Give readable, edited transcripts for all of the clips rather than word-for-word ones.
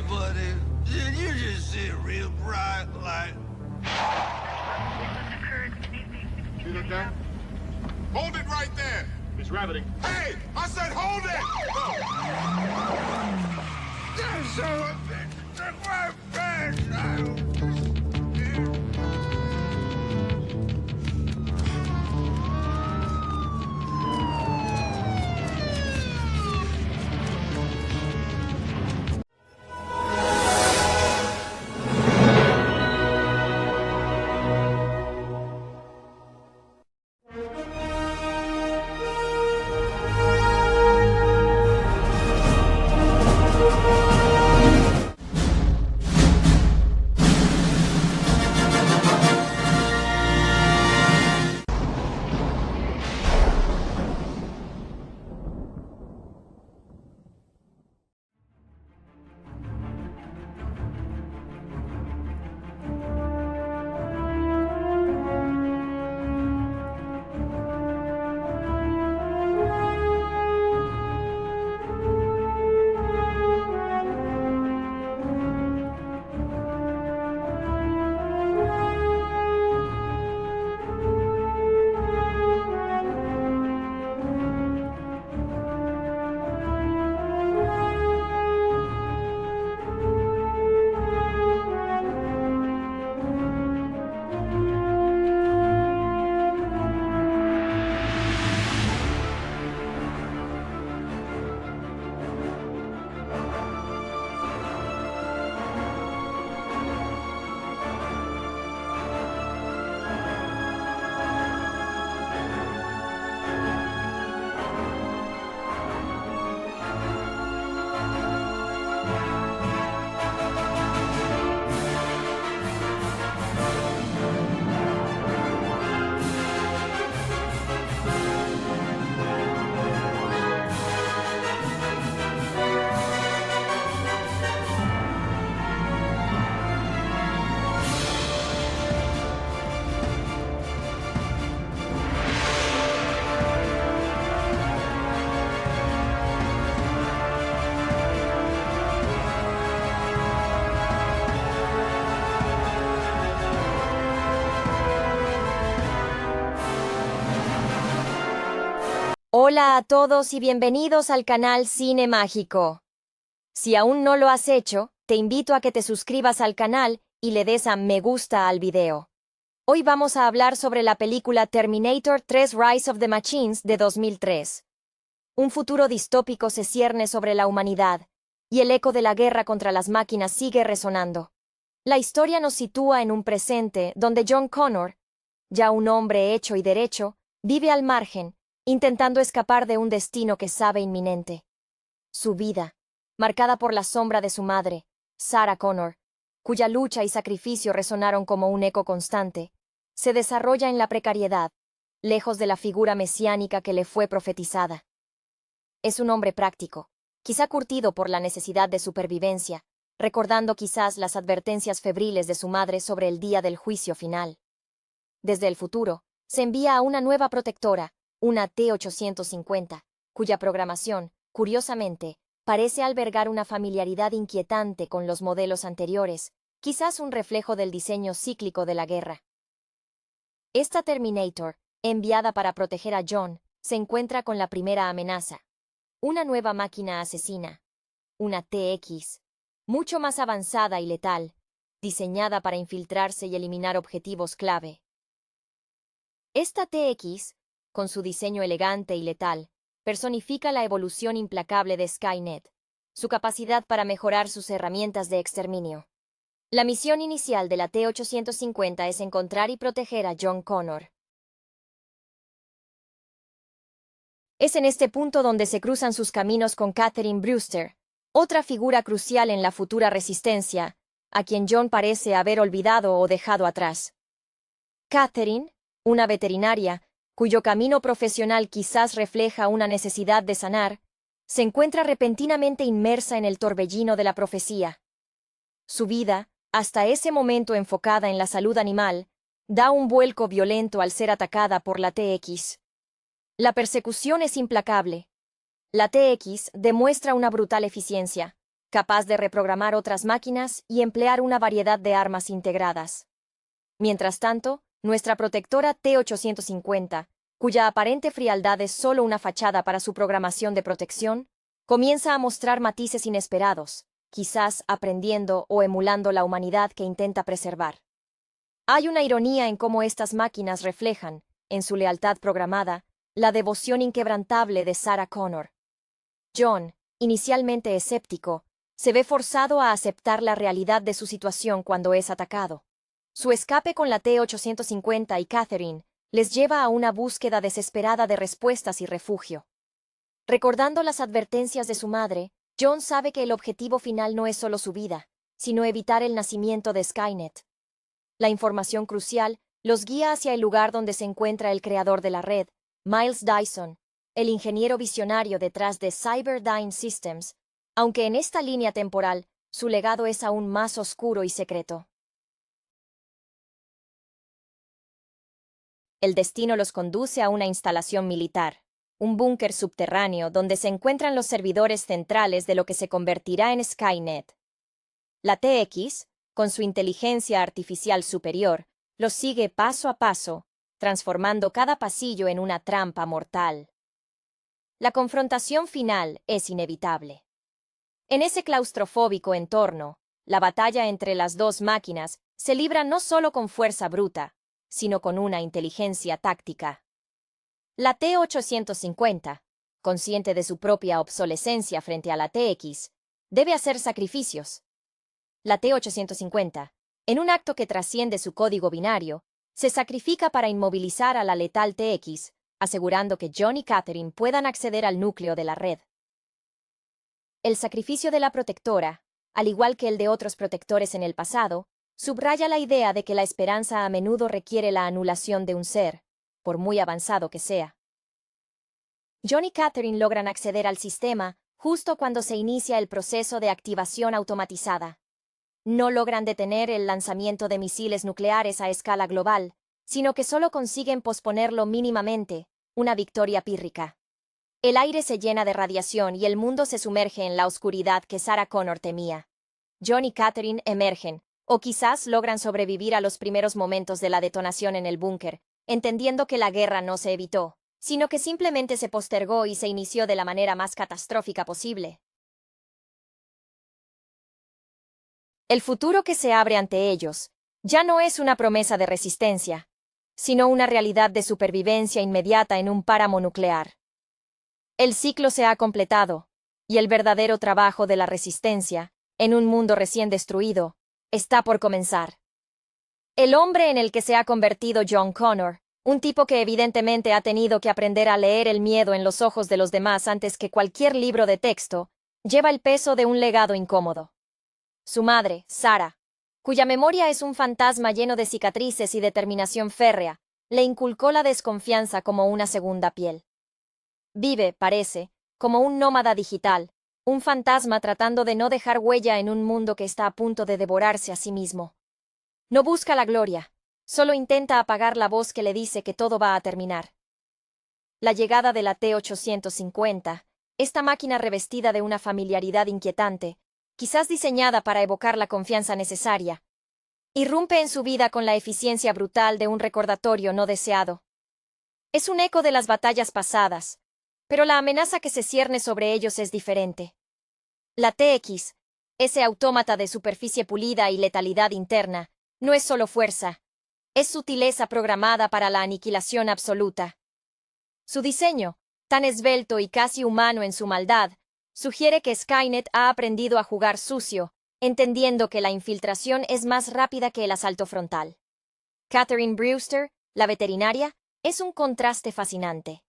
buddy. Did you just see a real bright light? See that there? Hold it right there! It's rabbiting. Hey! I said hold it! That son of a bitch took my grandchild. Hola a todos y bienvenidos al canal Cine Mágico. Si aún no lo has hecho, te invito a que te suscribas al canal y le des a me gusta al video. Hoy vamos a hablar sobre la película Terminator 3 Rise of the Machines de 2003. Un futuro distópico se cierne sobre la humanidad, y el eco de la guerra contra las máquinas sigue resonando. La historia nos sitúa en un presente donde John Connor, ya un hombre hecho y derecho, vive al margen, intentando escapar de un destino que sabe inminente. Su vida, marcada por la sombra de su madre, Sarah Connor, cuya lucha y sacrificio resonaron como un eco constante, se desarrolla en la precariedad, lejos de la figura mesiánica que le fue profetizada. Es un hombre práctico, quizá curtido por la necesidad de supervivencia, recordando quizás las advertencias febriles de su madre sobre el día del juicio final. Desde el futuro, se envía a una nueva protectora, una T-850, cuya programación, curiosamente, parece albergar una familiaridad inquietante con los modelos anteriores, quizás un reflejo del diseño cíclico de la guerra. Esta Terminator, enviada para proteger a John, se encuentra con la primera amenaza. Una nueva máquina asesina, una TX, mucho más avanzada y letal, diseñada para infiltrarse y eliminar objetivos clave. Esta TX, con su diseño elegante y letal, personifica la evolución implacable de Skynet, su capacidad para mejorar sus herramientas de exterminio. La misión inicial de la T-850 es encontrar y proteger a John Connor. Es en este punto donde se cruzan sus caminos con Catherine Brewster, otra figura crucial en la futura resistencia, a quien John parece haber olvidado o dejado atrás. Catherine, una veterinaria, cuyo camino profesional quizás refleja una necesidad de sanar, se encuentra repentinamente inmersa en el torbellino de la profecía. Su vida, hasta ese momento enfocada en la salud animal, da un vuelco violento al ser atacada por la TX. La persecución es implacable. La TX demuestra una brutal eficiencia, capaz de reprogramar otras máquinas y emplear una variedad de armas integradas. Mientras tanto, nuestra protectora T-850, cuya aparente frialdad es solo una fachada para su programación de protección, comienza a mostrar matices inesperados, quizás aprendiendo o emulando la humanidad que intenta preservar. Hay una ironía en cómo estas máquinas reflejan, en su lealtad programada, la devoción inquebrantable de Sarah Connor. John, inicialmente escéptico, se ve forzado a aceptar la realidad de su situación cuando es atacado. Su escape con la T-850 y Catherine les lleva a una búsqueda desesperada de respuestas y refugio. Recordando las advertencias de su madre, John sabe que el objetivo final no es solo su vida, sino evitar el nacimiento de Skynet. La información crucial los guía hacia el lugar donde se encuentra el creador de la red, Miles Dyson, el ingeniero visionario detrás de Cyberdyne Systems, aunque en esta línea temporal su legado es aún más oscuro y secreto. El destino los conduce a una instalación militar, un búnker subterráneo donde se encuentran los servidores centrales de lo que se convertirá en Skynet. La TX, con su inteligencia artificial superior, los sigue paso a paso, transformando cada pasillo en una trampa mortal. La confrontación final es inevitable. En ese claustrofóbico entorno, la batalla entre las dos máquinas se libra no solo con fuerza bruta, sino con una inteligencia táctica. La T-850, consciente de su propia obsolescencia frente a la TX, debe hacer sacrificios. La T-850, en un acto que trasciende su código binario, se sacrifica para inmovilizar a la letal TX, asegurando que John y Catherine puedan acceder al núcleo de la red. El sacrificio de la protectora, al igual que el de otros protectores en el pasado, subraya la idea de que la esperanza a menudo requiere la anulación de un ser, por muy avanzado que sea. John y Catherine logran acceder al sistema justo cuando se inicia el proceso de activación automatizada. No logran detener el lanzamiento de misiles nucleares a escala global, sino que solo consiguen posponerlo mínimamente, una victoria pírrica. El aire se llena de radiación y el mundo se sumerge en la oscuridad que Sarah Connor temía. John y Catherine emergen, o quizás logran sobrevivir a los primeros momentos de la detonación en el búnker, entendiendo que la guerra no se evitó, sino que simplemente se postergó y se inició de la manera más catastrófica posible. El futuro que se abre ante ellos ya no es una promesa de resistencia, sino una realidad de supervivencia inmediata en un páramo nuclear. El ciclo se ha completado, y el verdadero trabajo de la resistencia, en un mundo recién destruido, está por comenzar. El hombre en el que se ha convertido John Connor, un tipo que evidentemente ha tenido que aprender a leer el miedo en los ojos de los demás antes que cualquier libro de texto, lleva el peso de un legado incómodo. Su madre, Sarah, cuya memoria es un fantasma lleno de cicatrices y determinación férrea, le inculcó la desconfianza como una segunda piel. Vive, parece, como un nómada digital, un fantasma tratando de no dejar huella en un mundo que está a punto de devorarse a sí mismo. No busca la gloria, solo intenta apagar la voz que le dice que todo va a terminar. La llegada de la T-850, esta máquina revestida de una familiaridad inquietante, quizás diseñada para evocar la confianza necesaria, irrumpe en su vida con la eficiencia brutal de un recordatorio no deseado. Es un eco de las batallas pasadas, pero la amenaza que se cierne sobre ellos es diferente. La TX, ese autómata de superficie pulida y letalidad interna, no es solo fuerza, es sutileza programada para la aniquilación absoluta. Su diseño, tan esbelto y casi humano en su maldad, sugiere que Skynet ha aprendido a jugar sucio, entendiendo que la infiltración es más rápida que el asalto frontal. Catherine Brewster, la veterinaria, es un contraste fascinante.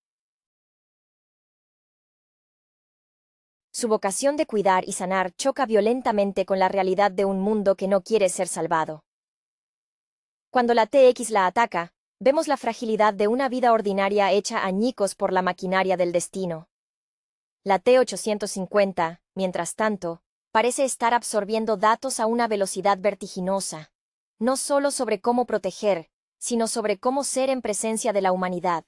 Su vocación de cuidar y sanar choca violentamente con la realidad de un mundo que no quiere ser salvado. Cuando la TX la ataca, vemos la fragilidad de una vida ordinaria hecha añicos por la maquinaria del destino. La T-850, mientras tanto, parece estar absorbiendo datos a una velocidad vertiginosa, no solo sobre cómo proteger, sino sobre cómo ser en presencia de la humanidad.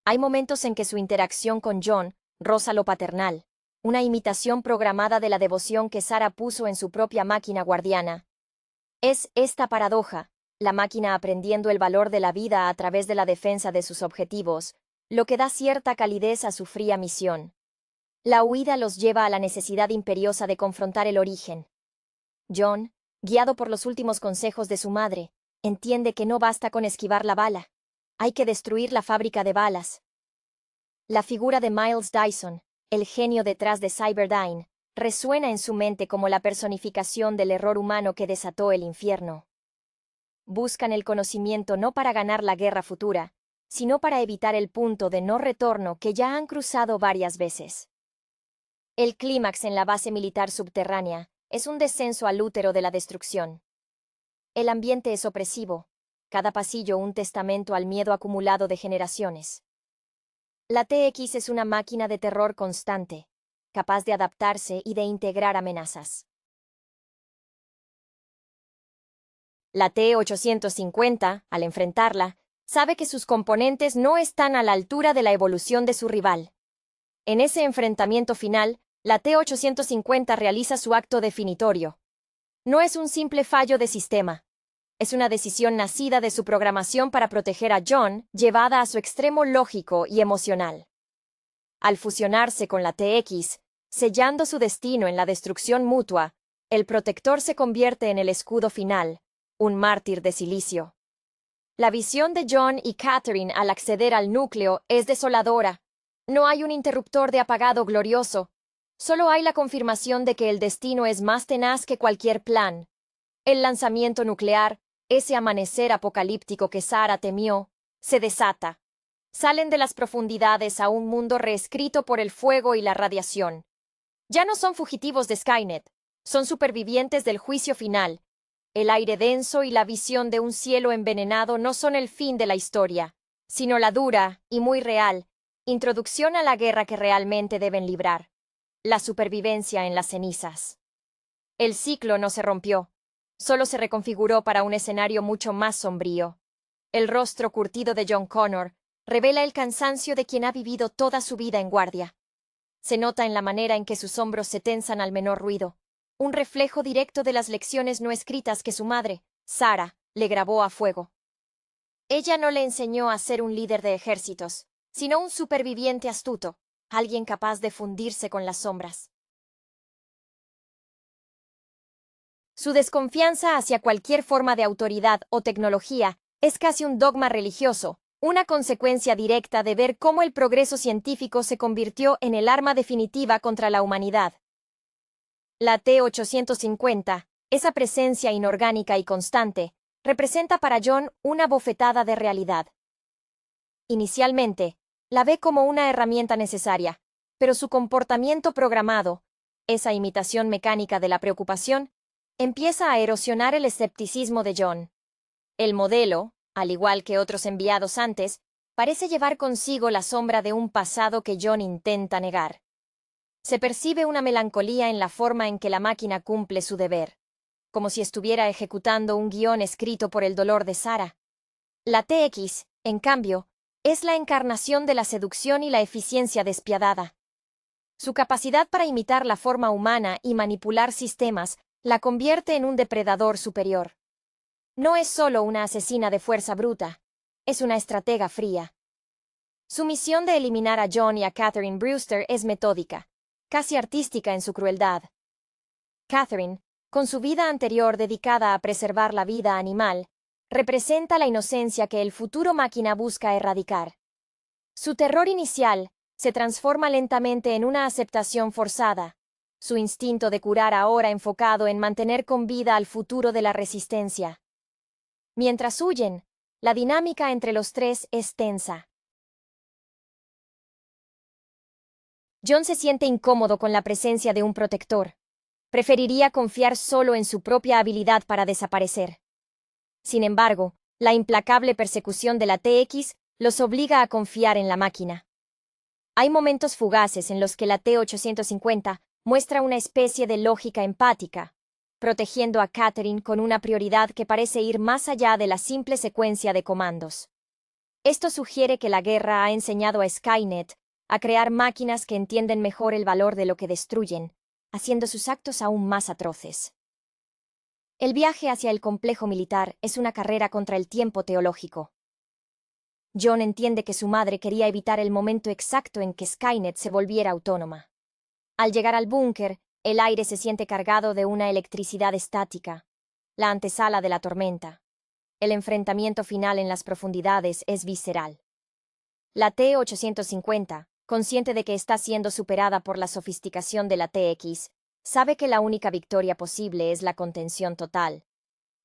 Hay momentos en que su interacción con John roza lo paternal, una imitación programada de la devoción que Sarah puso en su propia máquina guardiana. Es esta paradoja, la máquina aprendiendo el valor de la vida a través de la defensa de sus objetivos, lo que da cierta calidez a su fría misión. La huida los lleva a la necesidad imperiosa de confrontar el origen. John, guiado por los últimos consejos de su madre, entiende que no basta con esquivar la bala. Hay que destruir la fábrica de balas. La figura de Miles Dyson, el genio detrás de Cyberdyne, resuena en su mente como la personificación del error humano que desató el infierno. Buscan el conocimiento no para ganar la guerra futura, sino para evitar el punto de no retorno que ya han cruzado varias veces. El clímax en la base militar subterránea es un descenso al útero de la destrucción. El ambiente es opresivo, cada pasillo un testamento al miedo acumulado de generaciones. La TX es una máquina de terror constante, capaz de adaptarse y de integrar amenazas. La T-850, al enfrentarla, sabe que sus componentes no están a la altura de la evolución de su rival. En ese enfrentamiento final, la T-850 realiza su acto definitorio. No es un simple fallo de sistema. Es una decisión nacida de su programación para proteger a John, llevada a su extremo lógico y emocional. Al fusionarse con la TX, sellando su destino en la destrucción mutua, el protector se convierte en el escudo final, un mártir de silicio. La visión de John y Catherine al acceder al núcleo es desoladora. No hay un interruptor de apagado glorioso. Solo hay la confirmación de que el destino es más tenaz que cualquier plan. El lanzamiento nuclear, ese amanecer apocalíptico que Sarah temió, se desata. Salen de las profundidades a un mundo reescrito por el fuego y la radiación. Ya no son fugitivos de Skynet, son supervivientes del juicio final. El aire denso y la visión de un cielo envenenado no son el fin de la historia, sino la dura, y muy real, introducción a la guerra que realmente deben librar. La supervivencia en las cenizas. El ciclo no se rompió, solo se reconfiguró para un escenario mucho más sombrío. El rostro curtido de John Connor revela el cansancio de quien ha vivido toda su vida en guardia. Se nota en la manera en que sus hombros se tensan al menor ruido, un reflejo directo de las lecciones no escritas que su madre, Sarah, le grabó a fuego. Ella no le enseñó a ser un líder de ejércitos, sino un superviviente astuto, alguien capaz de fundirse con las sombras. Su desconfianza hacia cualquier forma de autoridad o tecnología es casi un dogma religioso, una consecuencia directa de ver cómo el progreso científico se convirtió en el arma definitiva contra la humanidad. La T-850, esa presencia inorgánica y constante, representa para John una bofetada de realidad. Inicialmente, la ve como una herramienta necesaria, pero su comportamiento programado, esa imitación mecánica de la preocupación, empieza a erosionar el escepticismo de John. El modelo, al igual que otros enviados antes, parece llevar consigo la sombra de un pasado que John intenta negar. Se percibe una melancolía en la forma en que la máquina cumple su deber, como si estuviera ejecutando un guión escrito por el dolor de Sarah. La TX, en cambio, es la encarnación de la seducción y la eficiencia despiadada. Su capacidad para imitar la forma humana y manipular sistemas la convierte en un depredador superior. No es solo una asesina de fuerza bruta, es una estratega fría. Su misión de eliminar a John y a Catherine Brewster es metódica, casi artística en su crueldad. Catherine, con su vida anterior dedicada a preservar la vida animal, representa la inocencia que el futuro máquina busca erradicar. Su terror inicial se transforma lentamente en una aceptación forzada, su instinto de curar ahora enfocado en mantener con vida al futuro de la resistencia. Mientras huyen, la dinámica entre los tres es tensa. John se siente incómodo con la presencia de un protector. Preferiría confiar solo en su propia habilidad para desaparecer. Sin embargo, la implacable persecución de la TX los obliga a confiar en la máquina. Hay momentos fugaces en los que la T-850 muestra una especie de lógica empática, protegiendo a Catherine con una prioridad que parece ir más allá de la simple secuencia de comandos. Esto sugiere que la guerra ha enseñado a Skynet a crear máquinas que entienden mejor el valor de lo que destruyen, haciendo sus actos aún más atroces. El viaje hacia el complejo militar es una carrera contra el tiempo teológico. John entiende que su madre quería evitar el momento exacto en que Skynet se volviera autónoma. Al llegar al búnker, el aire se siente cargado de una electricidad estática, la antesala de la tormenta. El enfrentamiento final en las profundidades es visceral. La T-850, consciente de que está siendo superada por la sofisticación de la TX, sabe que la única victoria posible es la contención total.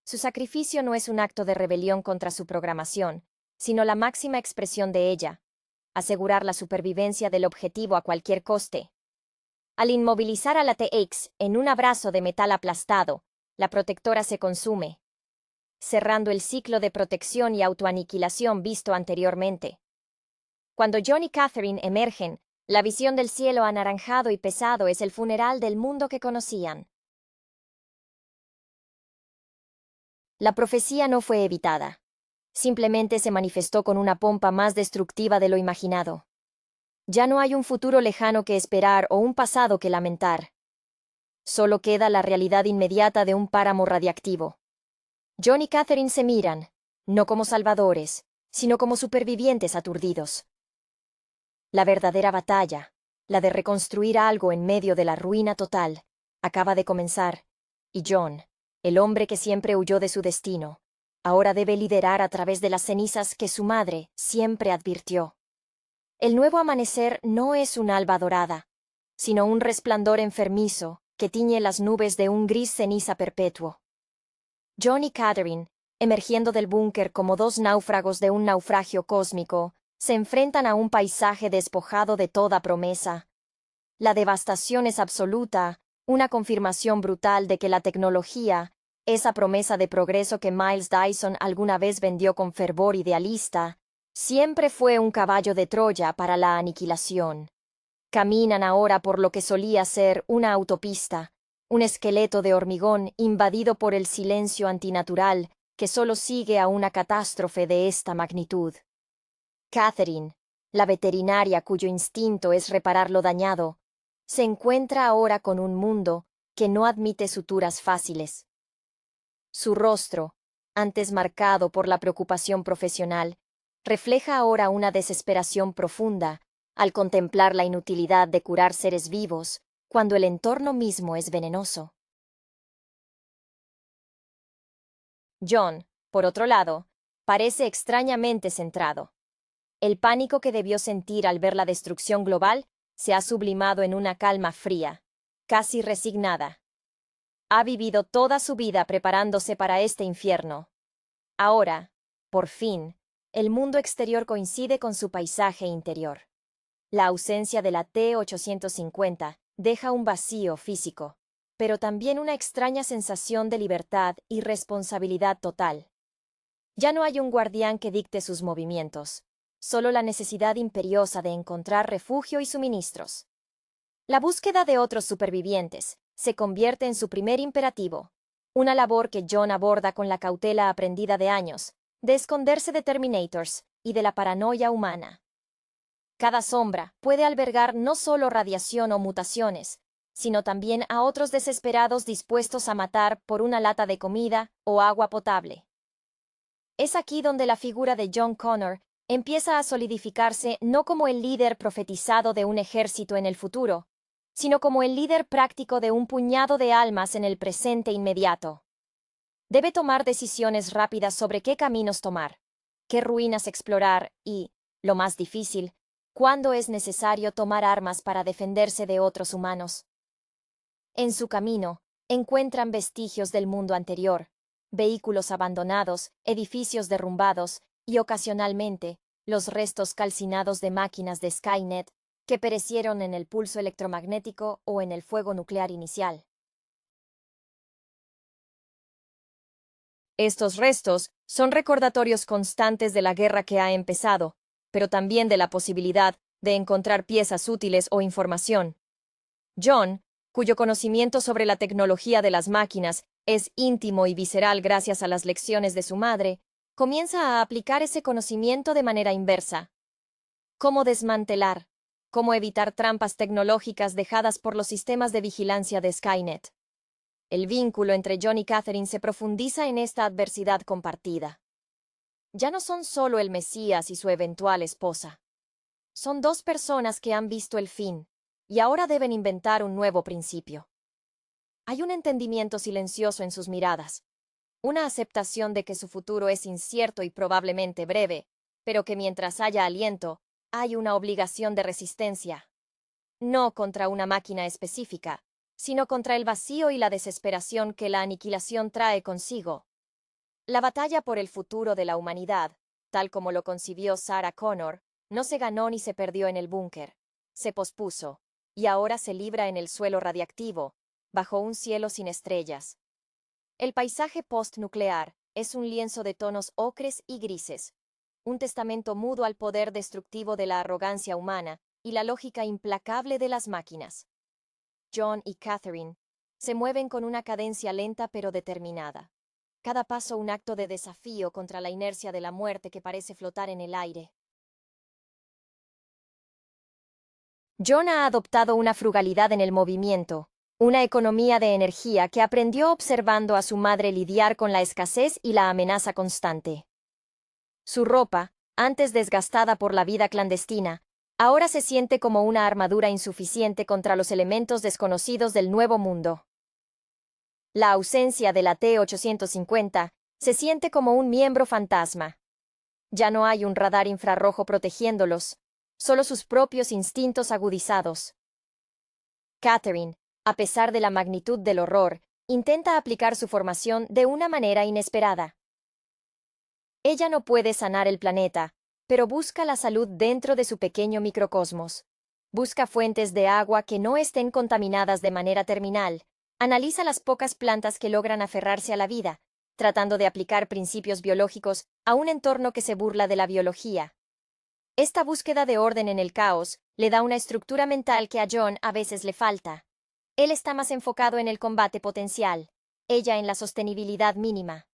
Su sacrificio no es un acto de rebelión contra su programación, sino la máxima expresión de ella: asegurar la supervivencia del objetivo a cualquier coste. Al inmovilizar a la TX en un abrazo de metal aplastado, la protectora se consume, cerrando el ciclo de protección y autoaniquilación visto anteriormente. Cuando John y Catherine emergen, la visión del cielo anaranjado y pesado es el funeral del mundo que conocían. La profecía no fue evitada. Simplemente se manifestó con una pompa más destructiva de lo imaginado. Ya no hay un futuro lejano que esperar o un pasado que lamentar. Solo queda la realidad inmediata de un páramo radiactivo. John y Catherine se miran, no como salvadores, sino como supervivientes aturdidos. La verdadera batalla, la de reconstruir algo en medio de la ruina total, acaba de comenzar, y John, el hombre que siempre huyó de su destino, ahora debe liderar a través de las cenizas que su madre siempre advirtió. El nuevo amanecer no es un alba dorada, sino un resplandor enfermizo que tiñe las nubes de un gris ceniza perpetuo. John y Catherine, emergiendo del búnker como dos náufragos de un naufragio cósmico, se enfrentan a un paisaje despojado de toda promesa. La devastación es absoluta, una confirmación brutal de que la tecnología, esa promesa de progreso que Miles Dyson alguna vez vendió con fervor idealista, siempre fue un caballo de Troya para la aniquilación. Caminan ahora por lo que solía ser una autopista, un esqueleto de hormigón invadido por el silencio antinatural que solo sigue a una catástrofe de esta magnitud. Catherine, la veterinaria cuyo instinto es reparar lo dañado, se encuentra ahora con un mundo que no admite suturas fáciles. Su rostro, antes marcado por la preocupación profesional, refleja ahora una desesperación profunda al contemplar la inutilidad de curar seres vivos cuando el entorno mismo es venenoso. John, por otro lado, parece extrañamente centrado. El pánico que debió sentir al ver la destrucción global se ha sublimado en una calma fría, casi resignada. Ha vivido toda su vida preparándose para este infierno. Ahora, por fin, el mundo exterior coincide con su paisaje interior. La ausencia de la T-850 deja un vacío físico, pero también una extraña sensación de libertad y responsabilidad total. Ya no hay un guardián que dicte sus movimientos, solo la necesidad imperiosa de encontrar refugio y suministros. La búsqueda de otros supervivientes se convierte en su primer imperativo, una labor que John aborda con la cautela aprendida de años, de esconderse de Terminators y de la paranoia humana. Cada sombra puede albergar no solo radiación o mutaciones, sino también a otros desesperados dispuestos a matar por una lata de comida o agua potable. Es aquí donde la figura de John Connor empieza a solidificarse no como el líder profetizado de un ejército en el futuro, sino como el líder práctico de un puñado de almas en el presente inmediato. Debe tomar decisiones rápidas sobre qué caminos tomar, qué ruinas explorar y, lo más difícil, cuándo es necesario tomar armas para defenderse de otros humanos. En su camino, encuentran vestigios del mundo anterior, vehículos abandonados, edificios derrumbados y, ocasionalmente, los restos calcinados de máquinas de Skynet que perecieron en el pulso electromagnético o en el fuego nuclear inicial. Estos restos son recordatorios constantes de la guerra que ha empezado, pero también de la posibilidad de encontrar piezas útiles o información. John, cuyo conocimiento sobre la tecnología de las máquinas es íntimo y visceral gracias a las lecciones de su madre, comienza a aplicar ese conocimiento de manera inversa. ¿Cómo desmantelar, cómo evitar trampas tecnológicas dejadas por los sistemas de vigilancia de Skynet. El vínculo entre John y Catherine se profundiza en esta adversidad compartida. Ya no son solo el Mesías y su eventual esposa. Son dos personas que han visto el fin, y ahora deben inventar un nuevo principio. Hay un entendimiento silencioso en sus miradas, una aceptación de que su futuro es incierto y probablemente breve, pero que mientras haya aliento, hay una obligación de resistencia. No contra una máquina específica, sino contra el vacío y la desesperación que la aniquilación trae consigo. La batalla por el futuro de la humanidad, tal como lo concibió Sarah Connor, no se ganó ni se perdió en el búnker. Se pospuso, y ahora se libra en el suelo radiactivo, bajo un cielo sin estrellas. El paisaje postnuclear es un lienzo de tonos ocres y grises, un testamento mudo al poder destructivo de la arrogancia humana y la lógica implacable de las máquinas. John y Catherine se mueven con una cadencia lenta pero determinada. Cada paso un acto de desafío contra la inercia de la muerte que parece flotar en el aire. John ha adoptado una frugalidad en el movimiento, una economía de energía que aprendió observando a su madre lidiar con la escasez y la amenaza constante. Su ropa, antes desgastada por la vida clandestina, ahora se siente como una armadura insuficiente contra los elementos desconocidos del nuevo mundo. La ausencia de la T-850 se siente como un miembro fantasma. Ya no hay un radar infrarrojo protegiéndolos, solo sus propios instintos agudizados. Catherine, a pesar de la magnitud del horror, intenta aplicar su formación de una manera inesperada. Ella no puede sanar el planeta, pero busca la salud dentro de su pequeño microcosmos. Busca fuentes de agua que no estén contaminadas de manera terminal. Analiza las pocas plantas que logran aferrarse a la vida, tratando de aplicar principios biológicos a un entorno que se burla de la biología. Esta búsqueda de orden en el caos le da una estructura mental que a John a veces le falta. Él está más enfocado en el combate potencial, ella en la sostenibilidad mínima.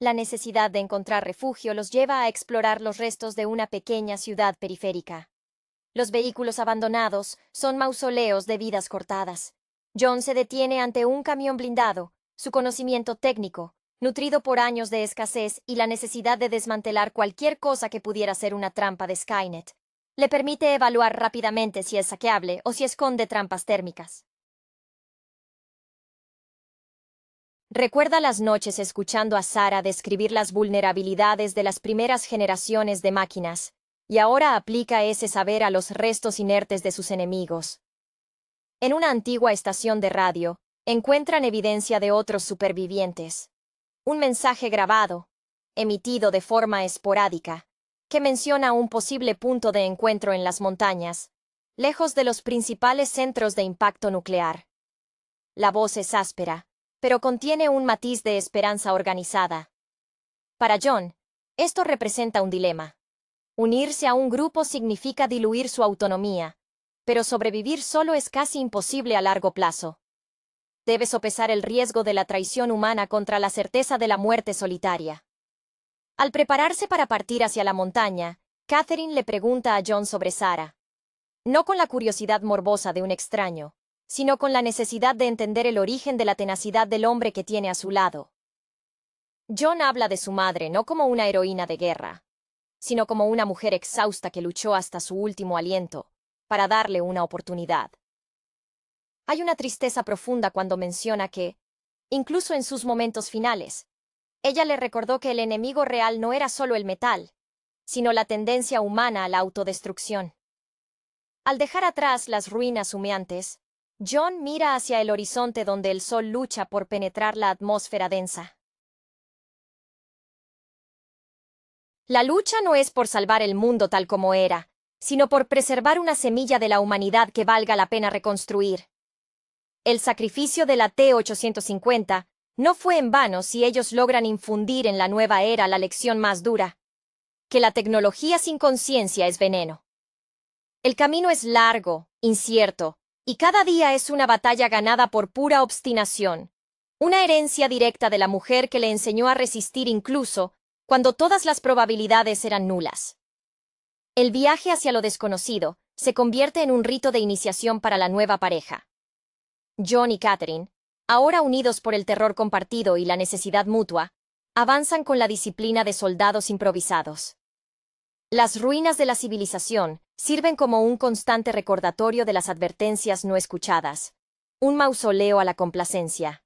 La necesidad de encontrar refugio los lleva a explorar los restos de una pequeña ciudad periférica. Los vehículos abandonados son mausoleos de vidas cortadas. John se detiene ante un camión blindado, su conocimiento técnico, nutrido por años de escasez y la necesidad de desmantelar cualquier cosa que pudiera ser una trampa de Skynet, le permite evaluar rápidamente si es saqueable o si esconde trampas térmicas. Recuerda las noches escuchando a Sarah describir las vulnerabilidades de las primeras generaciones de máquinas, y ahora aplica ese saber a los restos inertes de sus enemigos. En una antigua estación de radio, encuentran evidencia de otros supervivientes. Un mensaje grabado, emitido de forma esporádica, que menciona un posible punto de encuentro en las montañas, lejos de los principales centros de impacto nuclear. La voz es áspera, pero contiene un matiz de esperanza organizada. Para John, esto representa un dilema. Unirse a un grupo significa diluir su autonomía, pero sobrevivir solo es casi imposible a largo plazo. Debe sopesar el riesgo de la traición humana contra la certeza de la muerte solitaria. Al prepararse para partir hacia la montaña, Catherine le pregunta a John sobre Sarah. No con la curiosidad morbosa de un extraño, sino con la necesidad de entender el origen de la tenacidad del hombre que tiene a su lado. John habla de su madre no como una heroína de guerra, sino como una mujer exhausta que luchó hasta su último aliento, para darle una oportunidad. Hay una tristeza profunda cuando menciona que, incluso en sus momentos finales, ella le recordó que el enemigo real no era solo el metal, sino la tendencia humana a la autodestrucción. Al dejar atrás las ruinas humeantes, John mira hacia el horizonte donde el sol lucha por penetrar la atmósfera densa. La lucha no es por salvar el mundo tal como era, sino por preservar una semilla de la humanidad que valga la pena reconstruir. El sacrificio de la T-850 no fue en vano si ellos logran infundir en la nueva era la lección más dura, que la tecnología sin conciencia es veneno. El camino es largo, incierto, y cada día es una batalla ganada por pura obstinación, una herencia directa de la mujer que le enseñó a resistir incluso cuando todas las probabilidades eran nulas. El viaje hacia lo desconocido se convierte en un rito de iniciación para la nueva pareja. John y Catherine, ahora unidos por el terror compartido y la necesidad mutua, avanzan con la disciplina de soldados improvisados. Las ruinas de la civilización sirven como un constante recordatorio de las advertencias no escuchadas, un mausoleo a la complacencia.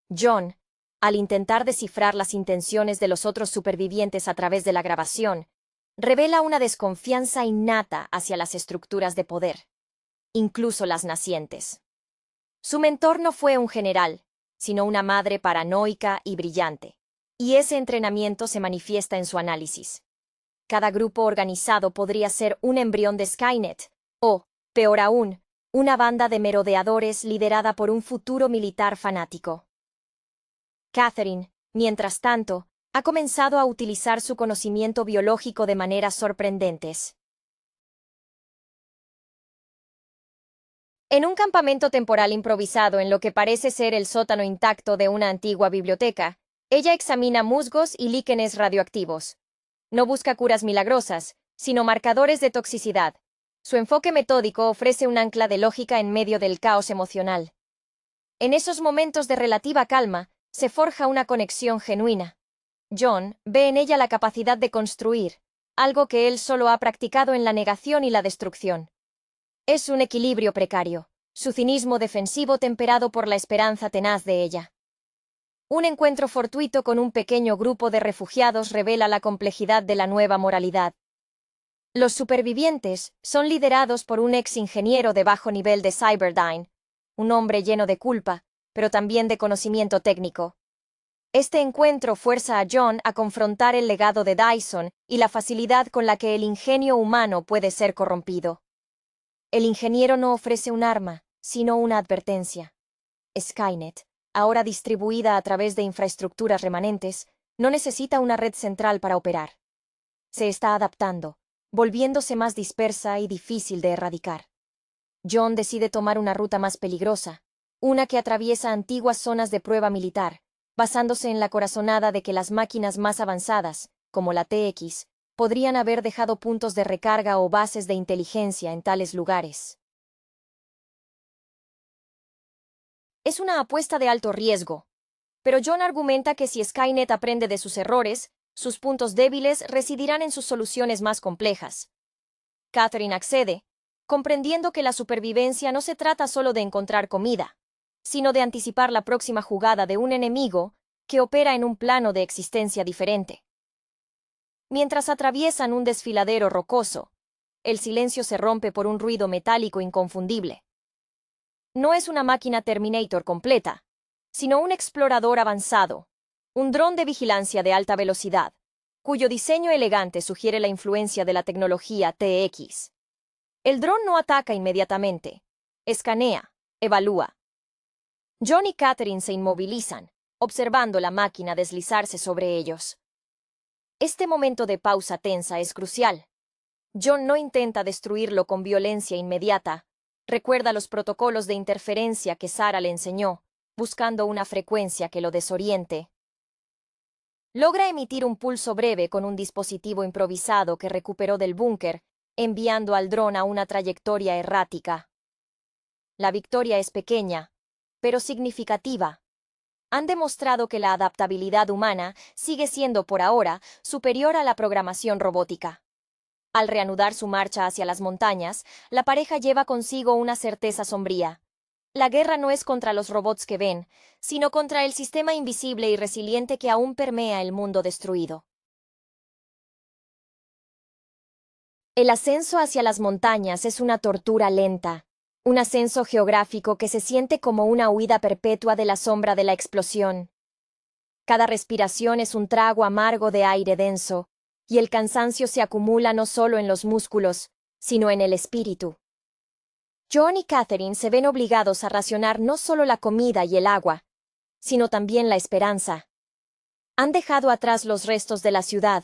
John, al intentar descifrar las intenciones de los otros supervivientes a través de la grabación, revela una desconfianza innata hacia las estructuras de poder, incluso las nacientes. Su mentor no fue un general, sino una madre paranoica y brillante, y ese entrenamiento se manifiesta en su análisis. Cada grupo organizado podría ser un embrión de Skynet, o, peor aún, una banda de merodeadores liderada por un futuro militar fanático. Catherine, mientras tanto, ha comenzado a utilizar su conocimiento biológico de maneras sorprendentes. En un campamento temporal improvisado en lo que parece ser el sótano intacto de una antigua biblioteca, ella examina musgos y líquenes radioactivos. No busca curas milagrosas, sino marcadores de toxicidad. Su enfoque metódico ofrece un ancla de lógica en medio del caos emocional. En esos momentos de relativa calma, se forja una conexión genuina. John ve en ella la capacidad de construir, algo que él solo ha practicado en la negación y la destrucción. Es un equilibrio precario, su cinismo defensivo temperado por la esperanza tenaz de ella. Un encuentro fortuito con un pequeño grupo de refugiados revela la complejidad de la nueva moralidad. Los supervivientes son liderados por un ex ingeniero de bajo nivel de Cyberdyne, un hombre lleno de culpa, pero también de conocimiento técnico. Este encuentro fuerza a John a confrontar el legado de Dyson y la facilidad con la que el ingenio humano puede ser corrompido. El ingeniero no ofrece un arma, sino una advertencia. Skynet, ahora distribuida a través de infraestructuras remanentes, no necesita una red central para operar. Se está adaptando, volviéndose más dispersa y difícil de erradicar. John decide tomar una ruta más peligrosa, una que atraviesa antiguas zonas de prueba militar, basándose en la corazonada de que las máquinas más avanzadas, como la TX, podrían haber dejado puntos de recarga o bases de inteligencia en tales lugares. Es una apuesta de alto riesgo, pero John argumenta que si Skynet aprende de sus errores, sus puntos débiles residirán en sus soluciones más complejas. Catherine accede, comprendiendo que la supervivencia no se trata solo de encontrar comida, sino de anticipar la próxima jugada de un enemigo que opera en un plano de existencia diferente. Mientras atraviesan un desfiladero rocoso, el silencio se rompe por un ruido metálico inconfundible. No es una máquina Terminator completa, sino un explorador avanzado, un dron de vigilancia de alta velocidad, cuyo diseño elegante sugiere la influencia de la tecnología TX. El dron no ataca inmediatamente, escanea, evalúa. John y Catherine se inmovilizan, observando la máquina deslizarse sobre ellos. Este momento de pausa tensa es crucial. John no intenta destruirlo con violencia inmediata. Recuerda los protocolos de interferencia que Sarah le enseñó, buscando una frecuencia que lo desoriente. Logra emitir un pulso breve con un dispositivo improvisado que recuperó del búnker, enviando al dron a una trayectoria errática. La victoria es pequeña, pero significativa. Han demostrado que la adaptabilidad humana sigue siendo por ahora superior a la programación robótica. Al reanudar su marcha hacia las montañas, la pareja lleva consigo una certeza sombría. La guerra no es contra los robots que ven, sino contra el sistema invisible y resiliente que aún permea el mundo destruido. El ascenso hacia las montañas es una tortura lenta, un ascenso geográfico que se siente como una huida perpetua de la sombra de la explosión. Cada respiración es un trago amargo de aire denso, y el cansancio se acumula no solo en los músculos, sino en el espíritu. John y Catherine se ven obligados a racionar no solo la comida y el agua, sino también la esperanza. Han dejado atrás los restos de la ciudad,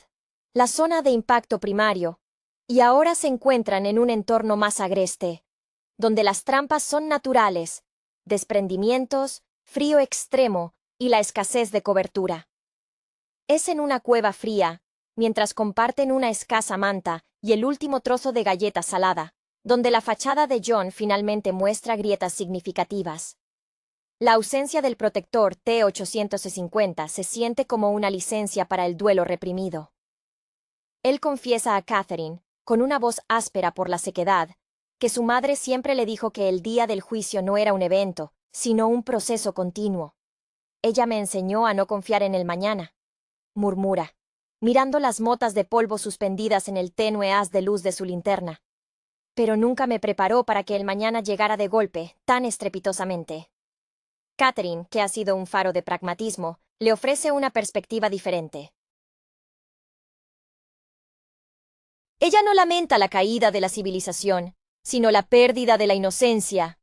la zona de impacto primario, y ahora se encuentran en un entorno más agreste, donde las trampas son naturales, desprendimientos, frío extremo y la escasez de cobertura. Es en una cueva fría, mientras comparten una escasa manta, y el último trozo de galleta salada, donde la fachada de John finalmente muestra grietas significativas. La ausencia del protector T-850 se siente como una licencia para el duelo reprimido. Él confiesa a Catherine, con una voz áspera por la sequedad, que su madre siempre le dijo que el día del juicio no era un evento, sino un proceso continuo. Ella me enseñó a no confiar en el mañana, murmura, mirando las motas de polvo suspendidas en el tenue haz de luz de su linterna. Pero nunca me preparó para que el mañana llegara de golpe, tan estrepitosamente. Catherine, que ha sido un faro de pragmatismo, le ofrece una perspectiva diferente. Ella no lamenta la caída de la civilización, sino la pérdida de la inocencia.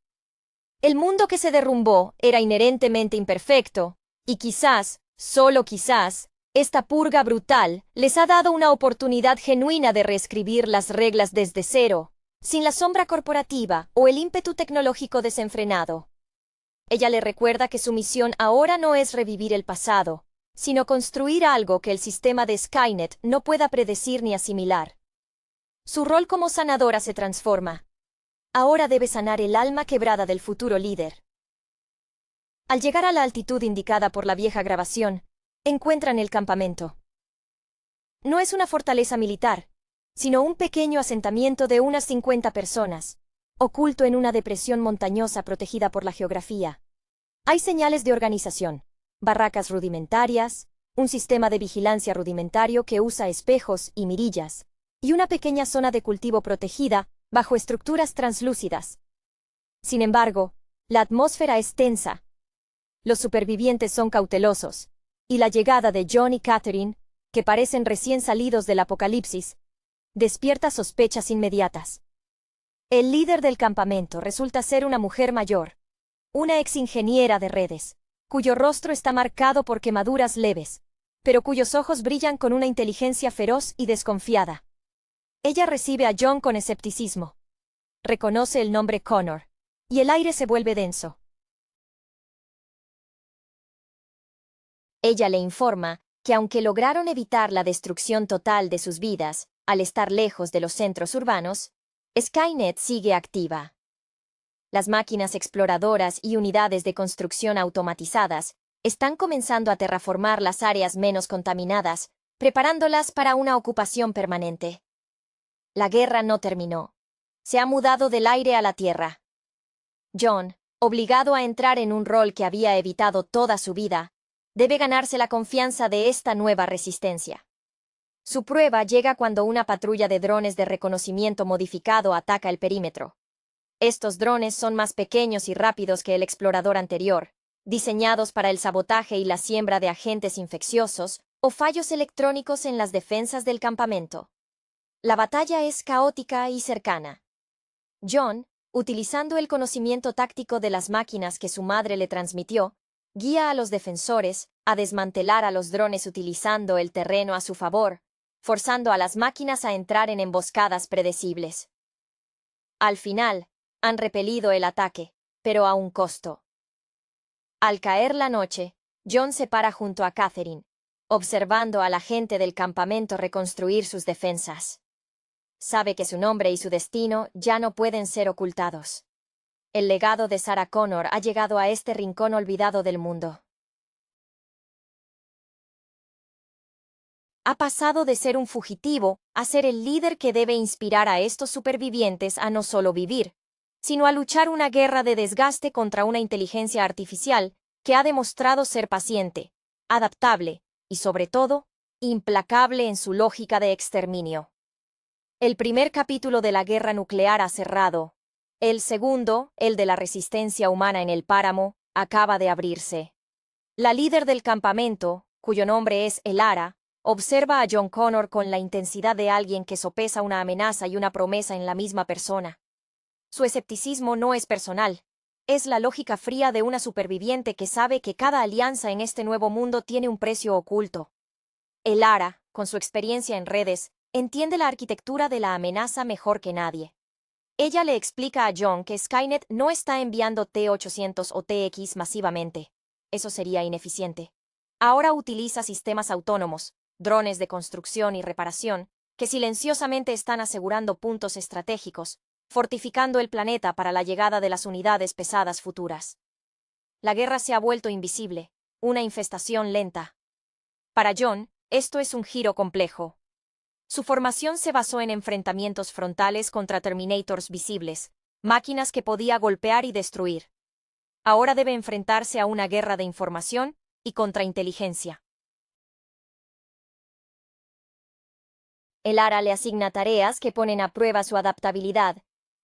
El mundo que se derrumbó era inherentemente imperfecto, y quizás, solo quizás, esta purga brutal les ha dado una oportunidad genuina de reescribir las reglas desde cero, sin la sombra corporativa o el ímpetu tecnológico desenfrenado. Ella le recuerda que su misión ahora no es revivir el pasado, sino construir algo que el sistema de Skynet no pueda predecir ni asimilar. Su rol como sanadora se transforma. Ahora debe sanar el alma quebrada del futuro líder. Al llegar a la altitud indicada por la vieja grabación, encuentran el campamento. No es una fortaleza militar, sino un pequeño asentamiento de unas 50 personas, oculto en una depresión montañosa protegida por la geografía. Hay señales de organización, barracas rudimentarias, un sistema de vigilancia rudimentario que usa espejos y mirillas, y una pequeña zona de cultivo protegida bajo estructuras translúcidas. Sin embargo, la atmósfera es tensa. Los supervivientes son cautelosos, y la llegada de John y Catherine, que parecen recién salidos del apocalipsis, despierta sospechas inmediatas. El líder del campamento resulta ser una mujer mayor, una exingeniera de redes, cuyo rostro está marcado por quemaduras leves, pero cuyos ojos brillan con una inteligencia feroz y desconfiada. Ella recibe a John con escepticismo. Reconoce el nombre Connor, y el aire se vuelve denso. Ella le informa que aunque lograron evitar la destrucción total de sus vidas, al estar lejos de los centros urbanos, Skynet sigue activa. Las máquinas exploradoras y unidades de construcción automatizadas están comenzando a terraformar las áreas menos contaminadas, preparándolas para una ocupación permanente. La guerra no terminó. Se ha mudado del aire a la tierra. John, obligado a entrar en un rol que había evitado toda su vida, debe ganarse la confianza de esta nueva resistencia. Su prueba llega cuando una patrulla de drones de reconocimiento modificado ataca el perímetro. Estos drones son más pequeños y rápidos que el explorador anterior, diseñados para el sabotaje y la siembra de agentes infecciosos o fallos electrónicos en las defensas del campamento. La batalla es caótica y cercana. John, utilizando el conocimiento táctico de las máquinas que su madre le transmitió, guía a los defensores a desmantelar a los drones utilizando el terreno a su favor, forzando a las máquinas a entrar en emboscadas predecibles. Al final, han repelido el ataque, pero a un costo. Al caer la noche, John se para junto a Catherine, observando a la gente del campamento reconstruir sus defensas. Sabe que su nombre y su destino ya no pueden ser ocultados. El legado de Sarah Connor ha llegado a este rincón olvidado del mundo. Ha pasado de ser un fugitivo a ser el líder que debe inspirar a estos supervivientes a no solo vivir, sino a luchar una guerra de desgaste contra una inteligencia artificial que ha demostrado ser paciente, adaptable y, sobre todo, implacable en su lógica de exterminio. El primer capítulo de la guerra nuclear ha cerrado. El segundo, el de la resistencia humana en el páramo, acaba de abrirse. La líder del campamento, cuyo nombre es Elara, observa a John Connor con la intensidad de alguien que sopesa una amenaza y una promesa en la misma persona. Su escepticismo no es personal. Es la lógica fría de una superviviente que sabe que cada alianza en este nuevo mundo tiene un precio oculto. Elara, con su experiencia en redes, entiende la arquitectura de la amenaza mejor que nadie. Ella le explica a John que Skynet no está enviando T-800 o TX masivamente. Eso sería ineficiente. Ahora utiliza sistemas autónomos, drones de construcción y reparación, que silenciosamente están asegurando puntos estratégicos, fortificando el planeta para la llegada de las unidades pesadas futuras. La guerra se ha vuelto invisible, una infestación lenta. Para John, esto es un giro complejo. Su formación se basó en enfrentamientos frontales contra Terminators visibles, máquinas que podía golpear y destruir. Ahora debe enfrentarse a una guerra de información y contrainteligencia. El ARA le asigna tareas que ponen a prueba su adaptabilidad.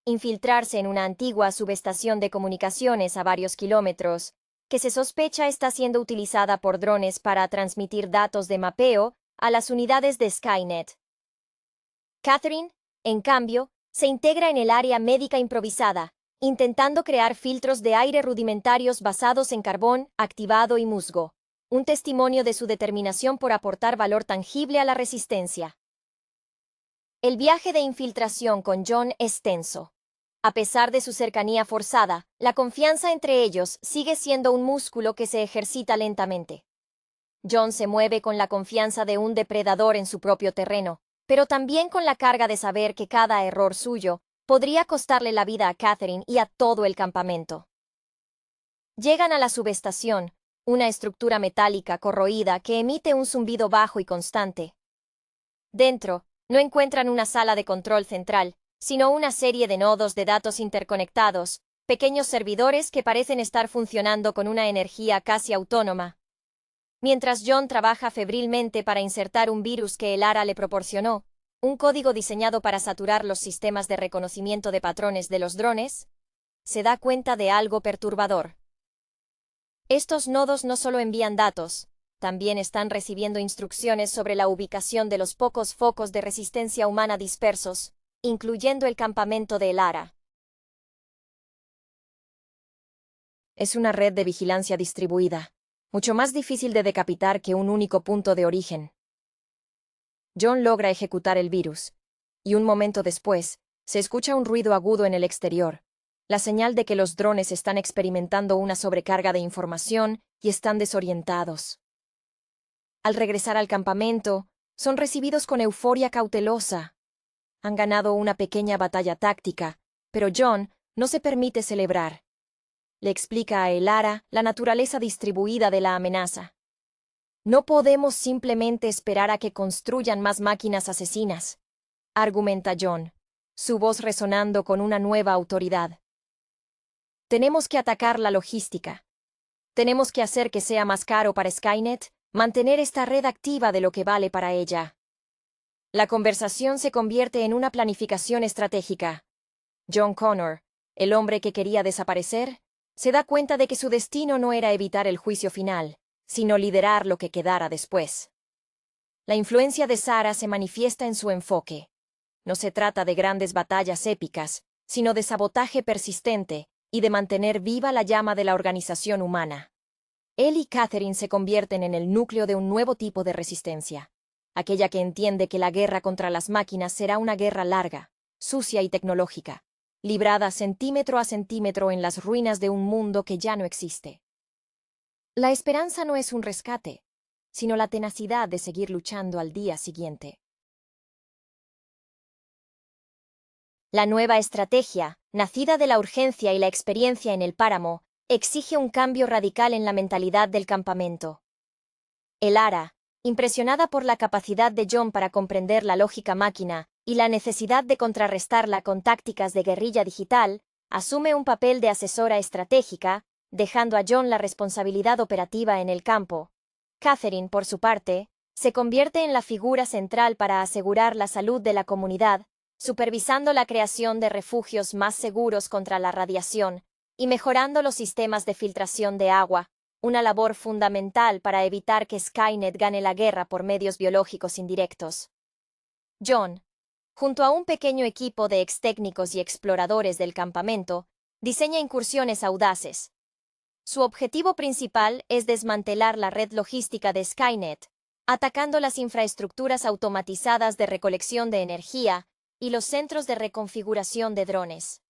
Infiltrarse en una antigua subestación de comunicaciones a varios kilómetros, que se sospecha está siendo utilizada por drones para transmitir datos de mapeo a las unidades de Skynet. Catherine, en cambio, se integra en el área médica improvisada, intentando crear filtros de aire rudimentarios basados en carbón, activado y musgo, un testimonio de su determinación por aportar valor tangible a la resistencia. El viaje de infiltración con John es tenso. A pesar de su cercanía forzada, la confianza entre ellos sigue siendo un músculo que se ejercita lentamente. John se mueve con la confianza de un depredador en su propio terreno, pero también con la carga de saber que cada error suyo podría costarle la vida a Catherine y a todo el campamento. Llegan a la subestación, una estructura metálica corroída que emite un zumbido bajo y constante. Dentro, no encuentran una sala de control central, sino una serie de nodos de datos interconectados, pequeños servidores que parecen estar funcionando con una energía casi autónoma. Mientras John trabaja febrilmente para insertar un virus que el ARA le proporcionó, un código diseñado para saturar los sistemas de reconocimiento de patrones de los drones, se da cuenta de algo perturbador. Estos nodos no solo envían datos, también están recibiendo instrucciones sobre la ubicación de los pocos focos de resistencia humana dispersos, incluyendo el campamento de El Ara. Es una red de vigilancia distribuida, mucho más difícil de decapitar que un único punto de origen. John logra ejecutar el virus, y un momento después, se escucha un ruido agudo en el exterior, la señal de que los drones están experimentando una sobrecarga de información y están desorientados. Al regresar al campamento, son recibidos con euforia cautelosa. Han ganado una pequeña batalla táctica, pero John no se permite celebrar. Le explica a El Ara la naturaleza distribuida de la amenaza. No podemos simplemente esperar a que construyan más máquinas asesinas, argumenta John, su voz resonando con una nueva autoridad. Tenemos que atacar la logística. Tenemos que hacer que sea más caro para Skynet mantener esta red activa de lo que vale para ella. La conversación se convierte en una planificación estratégica. John Connor, el hombre que quería desaparecer, se da cuenta de que su destino no era evitar el juicio final, sino liderar lo que quedara después. La influencia de Sarah se manifiesta en su enfoque. No se trata de grandes batallas épicas, sino de sabotaje persistente y de mantener viva la llama de la organización humana. Él y Catherine se convierten en el núcleo de un nuevo tipo de resistencia, aquella que entiende que la guerra contra las máquinas será una guerra larga, sucia y tecnológica, librada centímetro a centímetro en las ruinas de un mundo que ya no existe. La esperanza no es un rescate, sino la tenacidad de seguir luchando al día siguiente. La nueva estrategia, nacida de la urgencia y la experiencia en el páramo, exige un cambio radical en la mentalidad del campamento. El Ara, impresionada por la capacidad de John para comprender la lógica máquina y la necesidad de contrarrestarla con tácticas de guerrilla digital, asume un papel de asesora estratégica, dejando a John la responsabilidad operativa en el campo. Catherine, por su parte, se convierte en la figura central para asegurar la salud de la comunidad, supervisando la creación de refugios más seguros contra la radiación y mejorando los sistemas de filtración de agua, una labor fundamental para evitar que Skynet gane la guerra por medios biológicos indirectos. John, junto a un pequeño equipo de ex-técnicos y exploradores del campamento, diseña incursiones audaces. Su objetivo principal es desmantelar la red logística de Skynet, atacando las infraestructuras automatizadas de recolección de energía y los centros de reconfiguración de drones.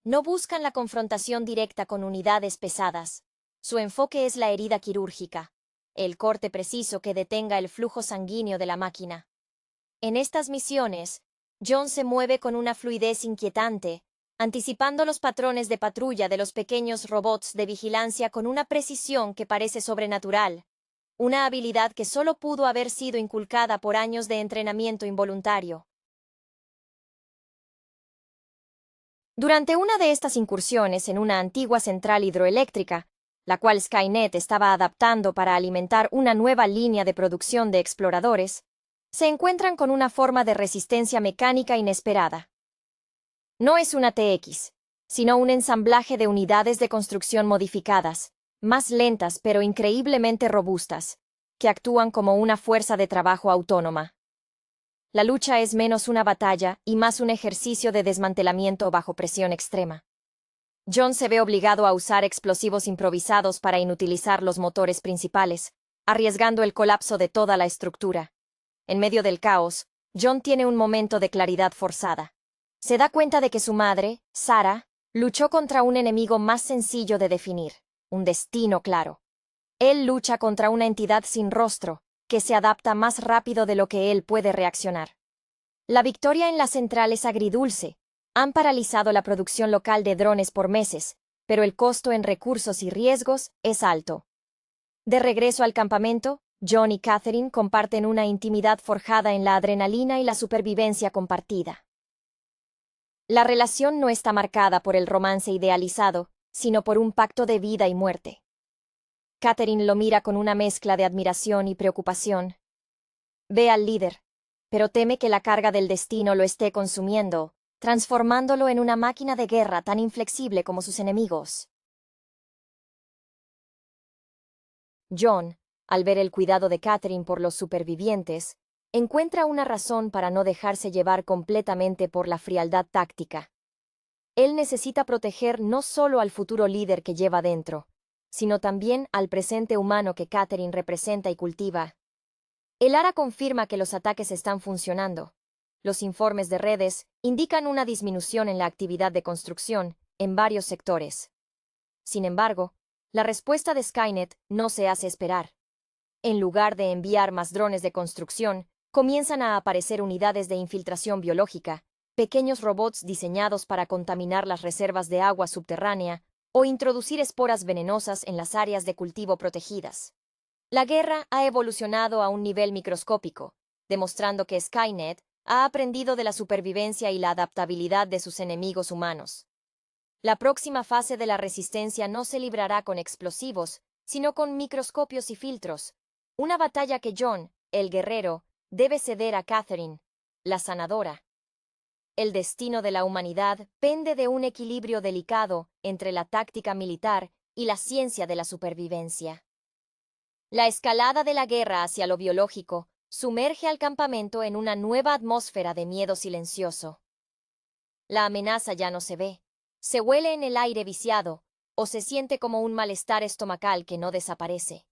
No buscan la confrontación directa con unidades pesadas. Su enfoque es la herida quirúrgica, el corte preciso que detenga el flujo sanguíneo de la máquina. En estas misiones, John se mueve con una fluidez inquietante, anticipando los patrones de patrulla de los pequeños robots de vigilancia con una precisión que parece sobrenatural, una habilidad que solo pudo haber sido inculcada por años de entrenamiento involuntario. Durante una de estas incursiones en una antigua central hidroeléctrica, la cual Skynet estaba adaptando para alimentar una nueva línea de producción de exploradores, se encuentran con una forma de resistencia mecánica inesperada. No es una TX, sino un ensamblaje de unidades de construcción modificadas, más lentas pero increíblemente robustas, que actúan como una fuerza de trabajo autónoma. La lucha es menos una batalla y más un ejercicio de desmantelamiento bajo presión extrema. John se ve obligado a usar explosivos improvisados para inutilizar los motores principales, arriesgando el colapso de toda la estructura. En medio del caos, John tiene un momento de claridad forzada. Se da cuenta de que su madre, Sarah, luchó contra un enemigo más sencillo de definir, un destino claro. Él lucha contra una entidad sin rostro, que se adapta más rápido de lo que él puede reaccionar. La victoria en la central es agridulce. Han paralizado la producción local de drones por meses, pero el costo en recursos y riesgos es alto. De regreso al campamento, John y Catherine comparten una intimidad forjada en la adrenalina y la supervivencia compartida. La relación no está marcada por el romance idealizado, sino por un pacto de vida y muerte. Catherine lo mira con una mezcla de admiración y preocupación. Ve al líder, pero teme que la carga del destino lo esté consumiendo, transformándolo en una máquina de guerra tan inflexible como sus enemigos. John, al ver el cuidado de Catherine por los supervivientes, encuentra una razón para no dejarse llevar completamente por la frialdad táctica. Él necesita proteger no solo al futuro líder que lleva dentro, sino también al presente humano que Catherine representa y cultiva. El ARA confirma que los ataques están funcionando. Los informes de redes indican una disminución en la actividad de construcción en varios sectores. Sin embargo, la respuesta de Skynet no se hace esperar. En lugar de enviar más drones de construcción, comienzan a aparecer unidades de infiltración biológica, pequeños robots diseñados para contaminar las reservas de agua subterránea o introducir esporas venenosas en las áreas de cultivo protegidas. La guerra ha evolucionado a un nivel microscópico, demostrando que Skynet ha aprendido de la supervivencia y la adaptabilidad de sus enemigos humanos. La próxima fase de la resistencia no se librará con explosivos, sino con microscopios y filtros, una batalla que John, el guerrero, debe ceder a Catherine, la sanadora. El destino de la humanidad pende de un equilibrio delicado entre la táctica militar y la ciencia de la supervivencia. La escalada de la guerra hacia lo biológico sumerge al campamento en una nueva atmósfera de miedo silencioso. La amenaza ya no se ve, se huele en el aire viciado, o se siente como un malestar estomacal que no desaparece.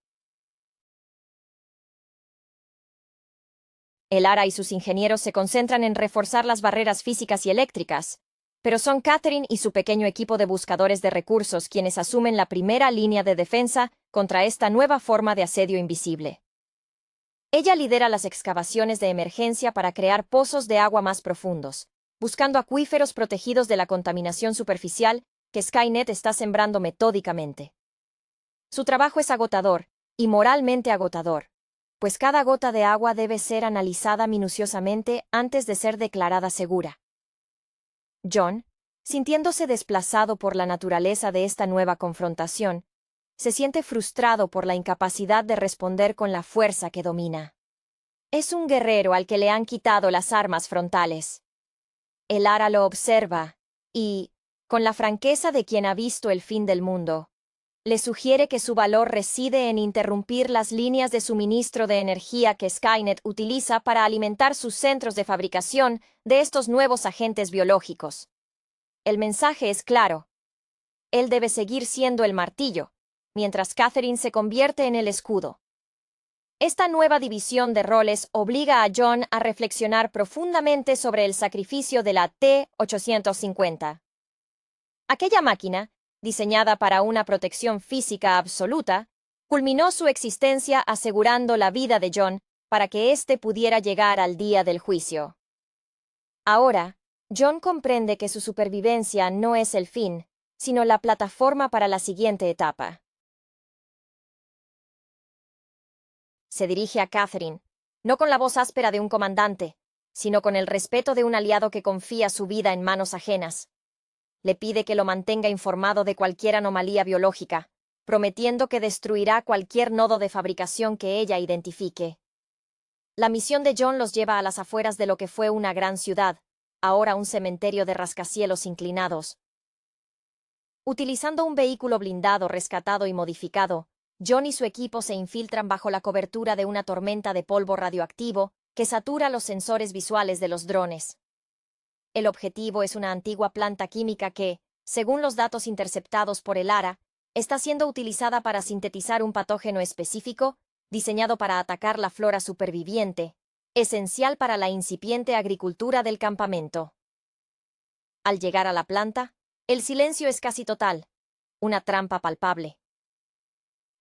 El ARA y sus ingenieros se concentran en reforzar las barreras físicas y eléctricas, pero son Catherine y su pequeño equipo de buscadores de recursos quienes asumen la primera línea de defensa contra esta nueva forma de asedio invisible. Ella lidera las excavaciones de emergencia para crear pozos de agua más profundos, buscando acuíferos protegidos de la contaminación superficial que Skynet está sembrando metódicamente. Su trabajo es agotador, y moralmente agotador, pues cada gota de agua debe ser analizada minuciosamente antes de ser declarada segura. John, sintiéndose desplazado por la naturaleza de esta nueva confrontación, se siente frustrado por la incapacidad de responder con la fuerza que domina. Es un guerrero al que le han quitado las armas frontales. El ARA lo observa y, con la franqueza de quien ha visto el fin del mundo, le sugiere que su valor reside en interrumpir las líneas de suministro de energía que Skynet utiliza para alimentar sus centros de fabricación de estos nuevos agentes biológicos. El mensaje es claro. Él debe seguir siendo el martillo, mientras Catherine se convierte en el escudo. Esta nueva división de roles obliga a John a reflexionar profundamente sobre el sacrificio de la T-850. Aquella máquina, diseñada para una protección física absoluta, culminó su existencia asegurando la vida de John para que éste pudiera llegar al día del juicio. Ahora, John comprende que su supervivencia no es el fin, sino la plataforma para la siguiente etapa. Se dirige a Catherine, no con la voz áspera de un comandante, sino con el respeto de un aliado que confía su vida en manos ajenas. Le pide que lo mantenga informado de cualquier anomalía biológica, prometiendo que destruirá cualquier nodo de fabricación que ella identifique. La misión de John los lleva a las afueras de lo que fue una gran ciudad, ahora un cementerio de rascacielos inclinados. Utilizando un vehículo blindado rescatado y modificado, John y su equipo se infiltran bajo la cobertura de una tormenta de polvo radioactivo que satura los sensores visuales de los drones. El objetivo es una antigua planta química que, según los datos interceptados por el ARA, está siendo utilizada para sintetizar un patógeno específico diseñado para atacar la flora superviviente, esencial para la incipiente agricultura del campamento. Al llegar a la planta, el silencio es casi total, una trampa palpable.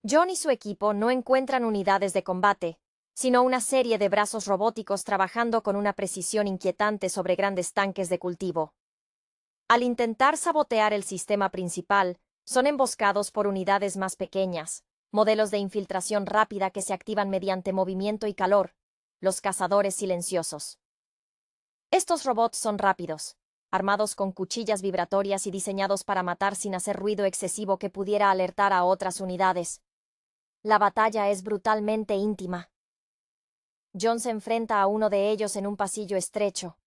John y su equipo no encuentran unidades de combate, sino una serie de brazos robóticos trabajando con una precisión inquietante sobre grandes tanques de cultivo. Al intentar sabotear el sistema principal, son emboscados por unidades más pequeñas, modelos de infiltración rápida que se activan mediante movimiento y calor, los cazadores silenciosos. Estos robots son rápidos, armados con cuchillas vibratorias y diseñados para matar sin hacer ruido excesivo que pudiera alertar a otras unidades. La batalla es brutalmente íntima. John se enfrenta a uno de ellos en un pasillo estrecho.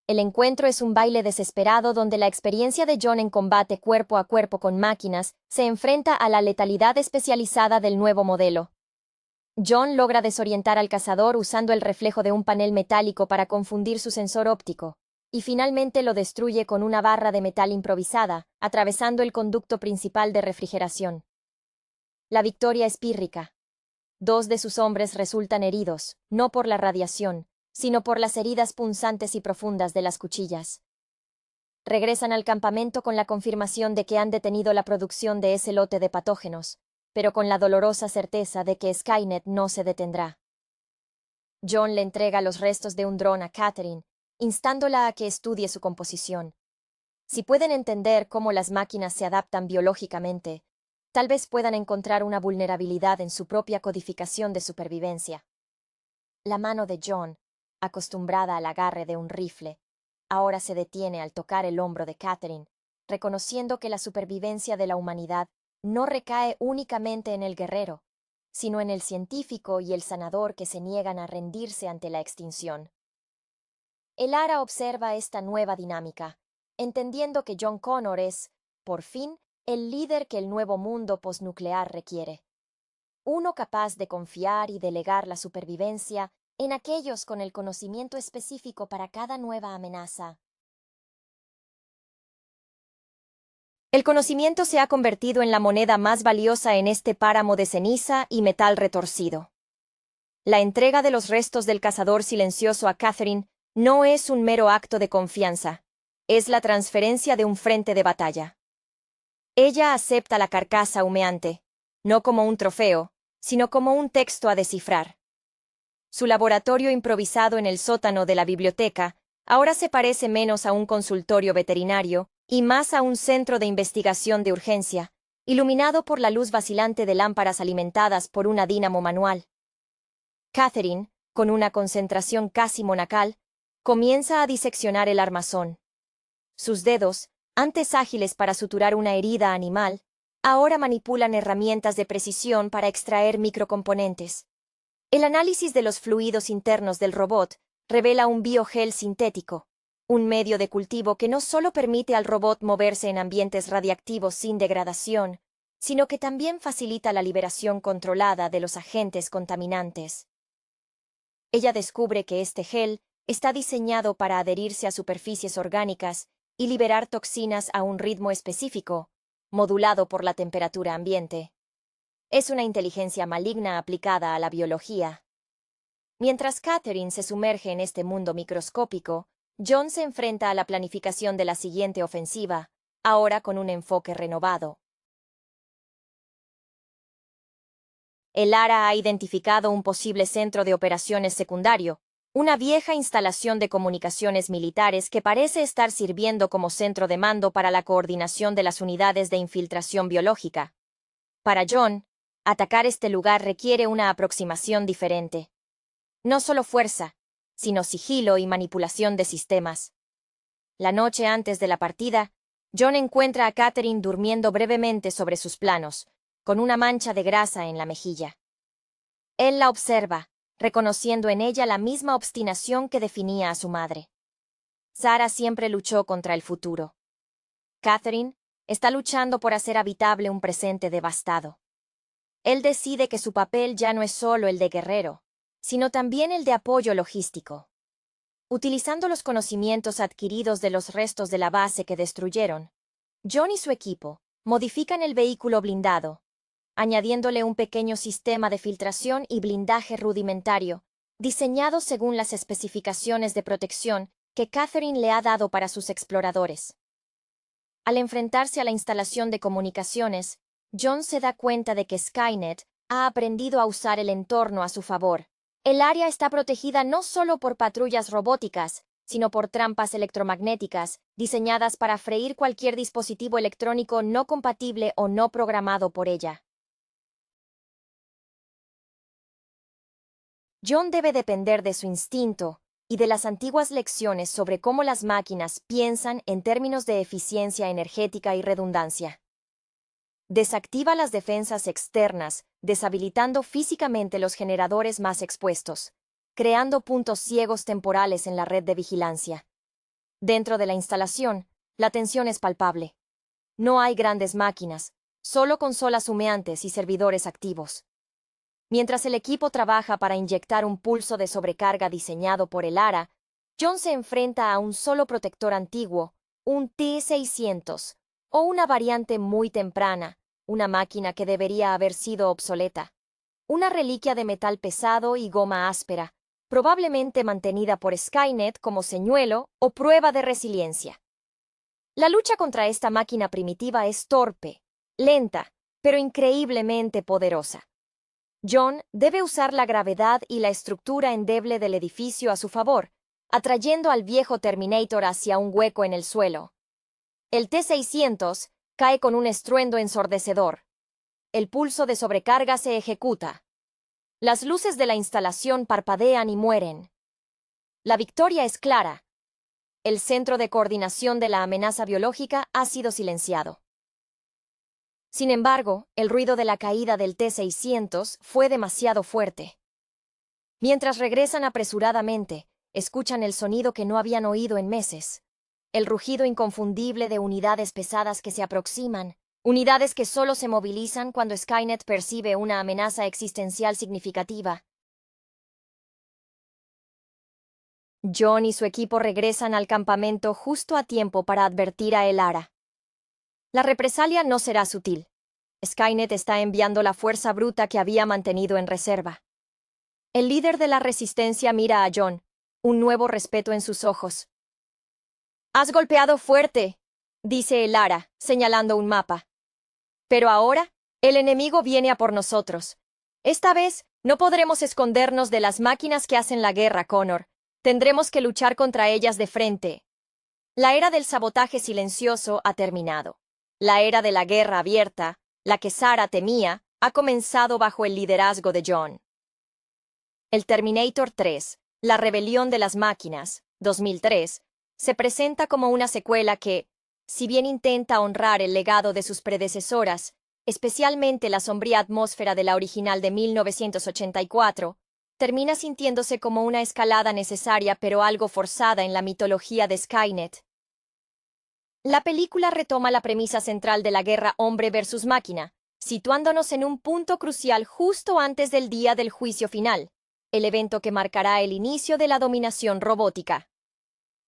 El encuentro es un baile desesperado donde la experiencia de John en combate cuerpo a cuerpo con máquinas se enfrenta a la letalidad especializada del nuevo modelo. John logra desorientar al cazador usando el reflejo de un panel metálico para confundir su sensor óptico, y finalmente lo destruye con una barra de metal improvisada, atravesando el conducto principal de refrigeración. La victoria es pírrica. 2 de sus hombres resultan heridos, no por la radiación, sino por las heridas punzantes y profundas de las cuchillas. Regresan al campamento con la confirmación de que han detenido la producción de ese lote de patógenos, pero con la dolorosa certeza de que Skynet no se detendrá. John le entrega los restos de un dron a Catherine, instándola a que estudie su composición. Si pueden entender cómo las máquinas se adaptan biológicamente, tal vez puedan encontrar una vulnerabilidad en su propia codificación de supervivencia. La mano de John, acostumbrada al agarre de un rifle, ahora se detiene al tocar el hombro de Catherine, reconociendo que la supervivencia de la humanidad no recae únicamente en el guerrero, sino en el científico y el sanador que se niegan a rendirse ante la extinción. El ARA observa esta nueva dinámica, entendiendo que John Connor es, por fin, el líder que el nuevo mundo posnuclear requiere. Uno capaz de confiar y delegar la supervivencia en aquellos con el conocimiento específico para cada nueva amenaza. El conocimiento se ha convertido en la moneda más valiosa en este páramo de ceniza y metal retorcido. La entrega de los restos del cazador silencioso a Catherine no es un mero acto de confianza, es la transferencia de un frente de batalla. Ella acepta la carcasa humeante, no como un trofeo, sino como un texto a descifrar. Su laboratorio improvisado en el sótano de la biblioteca ahora se parece menos a un consultorio veterinario y más a un centro de investigación de urgencia, iluminado por la luz vacilante de lámparas alimentadas por una dínamo manual. Catherine, con una concentración casi monacal, comienza a diseccionar el armazón. Sus dedos, antes ágiles para suturar una herida animal, ahora manipulan herramientas de precisión para extraer microcomponentes. El análisis de los fluidos internos del robot revela un biogel sintético, un medio de cultivo que no solo permite al robot moverse en ambientes radiactivos sin degradación, sino que también facilita la liberación controlada de los agentes contaminantes. Ella descubre que este gel está diseñado para adherirse a superficies orgánicas y liberar toxinas a un ritmo específico, modulado por la temperatura ambiente. Es una inteligencia maligna aplicada a la biología. Mientras Catherine se sumerge en este mundo microscópico, John se enfrenta a la planificación de la siguiente ofensiva, ahora con un enfoque renovado. el ARA ha identificado un posible centro de operaciones secundario, una vieja instalación de comunicaciones militares que parece estar sirviendo como centro de mando para la coordinación de las unidades de infiltración biológica. Para John, atacar este lugar requiere una aproximación diferente. No solo fuerza, sino sigilo y manipulación de sistemas. La noche antes de la partida, John encuentra a Catherine durmiendo brevemente sobre sus planos, con una mancha de grasa en la mejilla. Él la observa, reconociendo en ella la misma obstinación que definía a su madre. Sarah siempre luchó contra el futuro. Catherine está luchando por hacer habitable un presente devastado. Él decide que su papel ya no es solo el de guerrero, sino también el de apoyo logístico. Utilizando los conocimientos adquiridos de los restos de la base que destruyeron, John y su equipo modifican el vehículo blindado, añadiéndole un pequeño sistema de filtración y blindaje rudimentario, diseñado según las especificaciones de protección que Catherine le ha dado para sus exploradores. Al enfrentarse a la instalación de comunicaciones, John se da cuenta de que Skynet ha aprendido a usar el entorno a su favor. El área está protegida no solo por patrullas robóticas, sino por trampas electromagnéticas diseñadas para freír cualquier dispositivo electrónico no compatible o no programado por ella. John debe depender de su instinto y de las antiguas lecciones sobre cómo las máquinas piensan en términos de eficiencia energética y redundancia. Desactiva las defensas externas, deshabilitando físicamente los generadores más expuestos, creando puntos ciegos temporales en la red de vigilancia. Dentro de la instalación, la tensión es palpable. No hay grandes máquinas, solo consolas humeantes y servidores activos. Mientras el equipo trabaja para inyectar un pulso de sobrecarga diseñado por el ARA, John se enfrenta a un solo protector antiguo, un T-600, o una variante muy temprana, una máquina que debería haber sido obsoleta. Una reliquia de metal pesado y goma áspera, probablemente mantenida por Skynet como señuelo o prueba de resiliencia. La lucha contra esta máquina primitiva es torpe, lenta, pero increíblemente poderosa. John debe usar la gravedad y la estructura endeble del edificio a su favor, atrayendo al viejo Terminator hacia un hueco en el suelo. El T-600 cae con un estruendo ensordecedor. El pulso de sobrecarga se ejecuta. Las luces de la instalación parpadean y mueren. La victoria es clara. El centro de coordinación de la amenaza biológica ha sido silenciado. Sin embargo, el ruido de la caída del T-600 fue demasiado fuerte. Mientras regresan apresuradamente, escuchan el sonido que no habían oído en meses. El rugido inconfundible de unidades pesadas que se aproximan, unidades que solo se movilizan cuando Skynet percibe una amenaza existencial significativa. John y su equipo regresan al campamento justo a tiempo para advertir a el ARA. La represalia no será sutil. Skynet está enviando la fuerza bruta que había mantenido en reserva. El líder de la resistencia mira a John, un nuevo respeto en sus ojos. «Has golpeado fuerte», dice el ARA, señalando un mapa. «Pero ahora, el enemigo viene a por nosotros. Esta vez, no podremos escondernos de las máquinas que hacen la guerra, Connor. Tendremos que luchar contra ellas de frente». La era del sabotaje silencioso ha terminado. La era de la guerra abierta, la que Sarah temía, ha comenzado bajo el liderazgo de John. El Terminator 3, La rebelión de las máquinas, 2003, se presenta como una secuela que, si bien intenta honrar el legado de sus predecesoras, especialmente la sombría atmósfera de la original de 1984, termina sintiéndose como una escalada necesaria pero algo forzada en la mitología de Skynet. La película retoma la premisa central de la guerra hombre versus máquina, situándonos en un punto crucial justo antes del día del juicio final, el evento que marcará el inicio de la dominación robótica.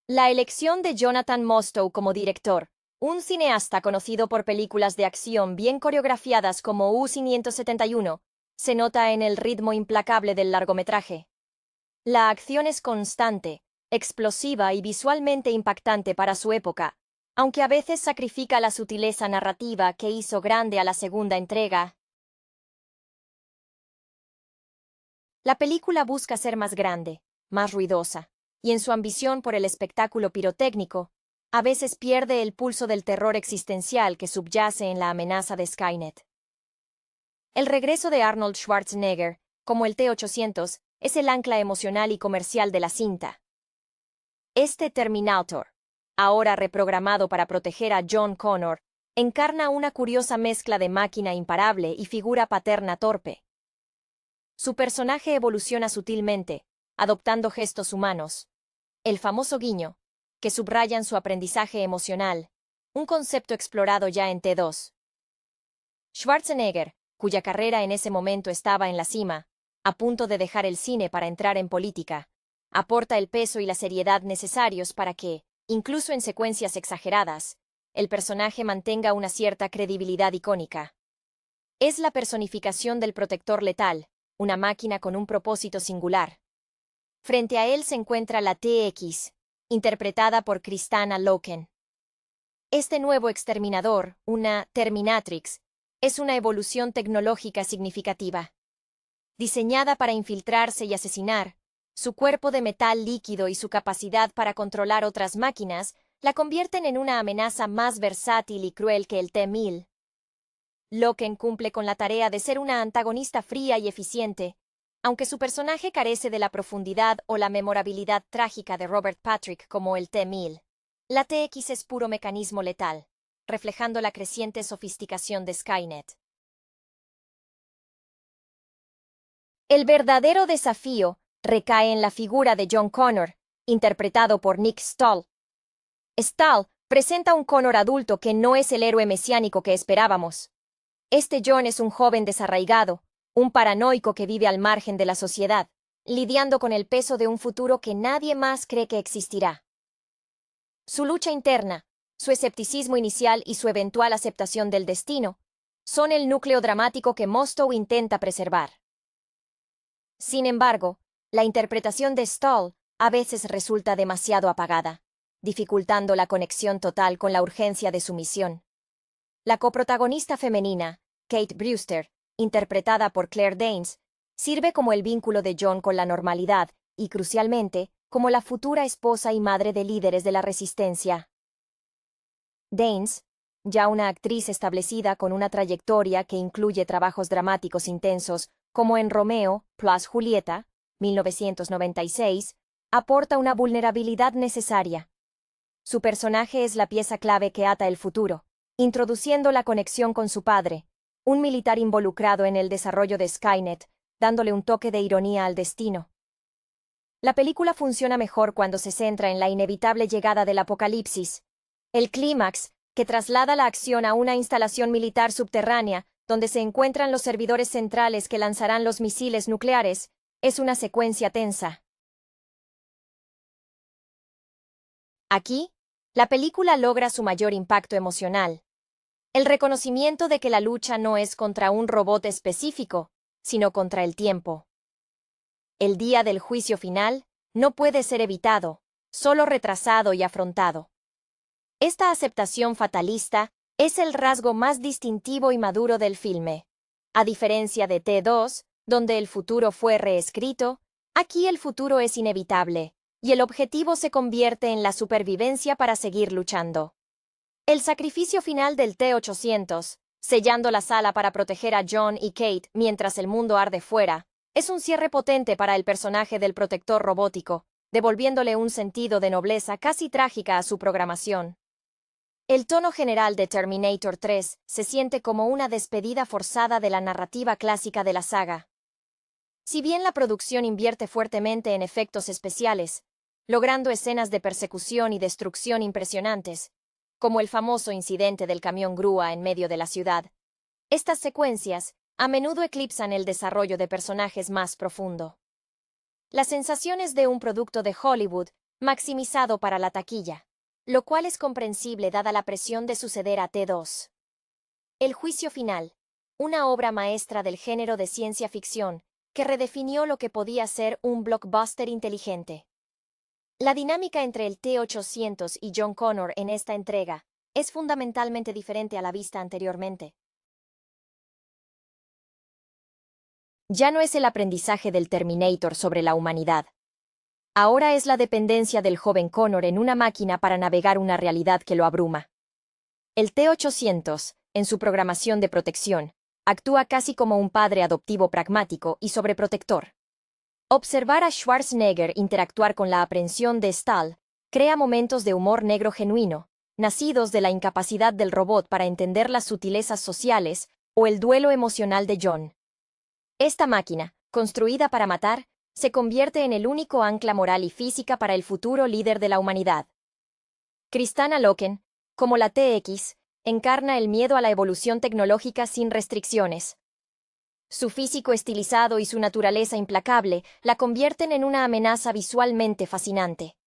La elección de Jonathan Mostow como director, un cineasta conocido por películas de acción bien coreografiadas como U-571, se nota en el ritmo implacable del largometraje. La acción es constante, explosiva y visualmente impactante para su época, aunque a veces sacrifica la sutileza narrativa que hizo grande a la segunda entrega. La película busca ser más grande, más ruidosa, y en su ambición por el espectáculo pirotécnico, a veces pierde el pulso del terror existencial que subyace en la amenaza de Skynet. El regreso de Arnold Schwarzenegger, como el T-800, es el ancla emocional y comercial de la cinta. Este Terminator, ahora reprogramado para proteger a John Connor, encarna una curiosa mezcla de máquina imparable y figura paterna torpe. Su personaje evoluciona sutilmente, adoptando gestos humanos. El famoso guiño, que subrayan su aprendizaje emocional, un concepto explorado ya en T2. Schwarzenegger, cuya carrera en ese momento estaba en la cima, a punto de dejar el cine para entrar en política, aporta el peso y la seriedad necesarios para que, incluso en secuencias exageradas, el personaje mantenga una cierta credibilidad icónica. Es la personificación del protector letal, una máquina con un propósito singular. Frente a él se encuentra la TX, interpretada por Kristanna Loken. Este nuevo exterminador, una Terminatrix, es una evolución tecnológica significativa. Diseñada para infiltrarse y asesinar, su cuerpo de metal líquido y su capacidad para controlar otras máquinas la convierten en una amenaza más versátil y cruel que el T-1000. Loken cumple con la tarea de ser una antagonista fría y eficiente, aunque su personaje carece de la profundidad o la memorabilidad trágica de Robert Patrick como el T-1000. La TX es puro mecanismo letal, reflejando la creciente sofisticación de Skynet. El verdadero desafío recae en la figura de John Connor, interpretado por Nick Stahl. Stahl presenta un Connor adulto que no es el héroe mesiánico que esperábamos. Este John es un joven desarraigado, un paranoico que vive al margen de la sociedad, lidiando con el peso de un futuro que nadie más cree que existirá. Su lucha interna, su escepticismo inicial y su eventual aceptación del destino son el núcleo dramático que Mostow intenta preservar. Sin embargo, la interpretación de Stahl a veces resulta demasiado apagada, dificultando la conexión total con la urgencia de su misión. La coprotagonista femenina, Kate Brewster, interpretada por Claire Danes, sirve como el vínculo de John con la normalidad y, crucialmente, como la futura esposa y madre de líderes de la resistencia. Danes, ya una actriz establecida con una trayectoria que incluye trabajos dramáticos intensos, como en Romeo plus Julieta, 1996, aporta una vulnerabilidad necesaria. Su personaje es la pieza clave que ata el futuro, introduciendo la conexión con su padre, un militar involucrado en el desarrollo de Skynet, dándole un toque de ironía al destino. La película funciona mejor cuando se centra en la inevitable llegada del apocalipsis. El clímax, que traslada la acción a una instalación militar subterránea, donde se encuentran los servidores centrales que lanzarán los misiles nucleares, es una secuencia tensa. Aquí, la película logra su mayor impacto emocional. El reconocimiento de que la lucha no es contra un robot específico, sino contra el tiempo. El día del juicio final no puede ser evitado, solo retrasado y afrontado. Esta aceptación fatalista es el rasgo más distintivo y maduro del filme. A diferencia de T2, donde el futuro fue reescrito, aquí el futuro es inevitable, y el objetivo se convierte en la supervivencia para seguir luchando. El sacrificio final del T-800, sellando la sala para proteger a John y Kate mientras el mundo arde fuera, es un cierre potente para el personaje del protector robótico, devolviéndole un sentido de nobleza casi trágica a su programación. El tono general de Terminator 3 se siente como una despedida forzada de la narrativa clásica de la saga. Si bien la producción invierte fuertemente en efectos especiales, logrando escenas de persecución y destrucción impresionantes, como el famoso incidente del camión grúa en medio de la ciudad, estas secuencias a menudo eclipsan el desarrollo de personajes más profundo. Las sensaciones de un producto de Hollywood maximizado para la taquilla, lo cual es comprensible dada la presión de suceder a T2. El juicio final, una obra maestra del género de ciencia ficción que redefinió lo que podía ser un blockbuster inteligente. La dinámica entre el T-800 y John Connor en esta entrega es fundamentalmente diferente a la vista anteriormente. Ya no es el aprendizaje del Terminator sobre la humanidad. Ahora es la dependencia del joven Connor en una máquina para navegar una realidad que lo abruma. El T-800, en su programación de protección, actúa casi como un padre adoptivo pragmático y sobreprotector. Observar a Schwarzenegger interactuar con la aprehensión de Stahl crea momentos de humor negro genuino, nacidos de la incapacidad del robot para entender las sutilezas sociales o el duelo emocional de John. Esta máquina, construida para matar, se convierte en el único ancla moral y física para el futuro líder de la humanidad. Kristanna Loken, como la TX, encarna el miedo a la evolución tecnológica sin restricciones. Su físico estilizado y su naturaleza implacable la convierten en una amenaza visualmente fascinante.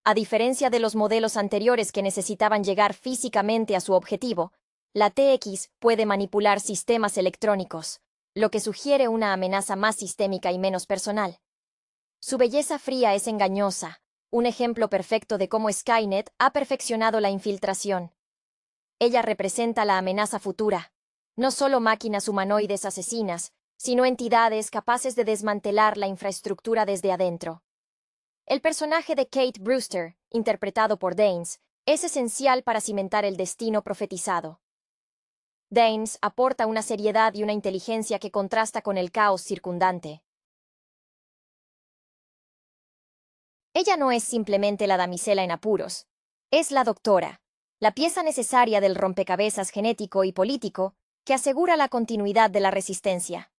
A diferencia de los modelos anteriores que necesitaban llegar físicamente a su objetivo, la TX puede manipular sistemas electrónicos, lo que sugiere una amenaza más sistémica y menos personal. Su belleza fría es engañosa, un ejemplo perfecto de cómo Skynet ha perfeccionado la infiltración. Ella representa la amenaza futura, no solo máquinas humanoides asesinas, sino entidades capaces de desmantelar la infraestructura desde adentro. El personaje de Kate Brewster, interpretado por Danes, es esencial para cimentar el destino profetizado. Danes aporta una seriedad y una inteligencia que contrasta con el caos circundante. Ella no es simplemente la damisela en apuros, es la doctora, la pieza necesaria del rompecabezas genético y político que asegura la continuidad de la resistencia.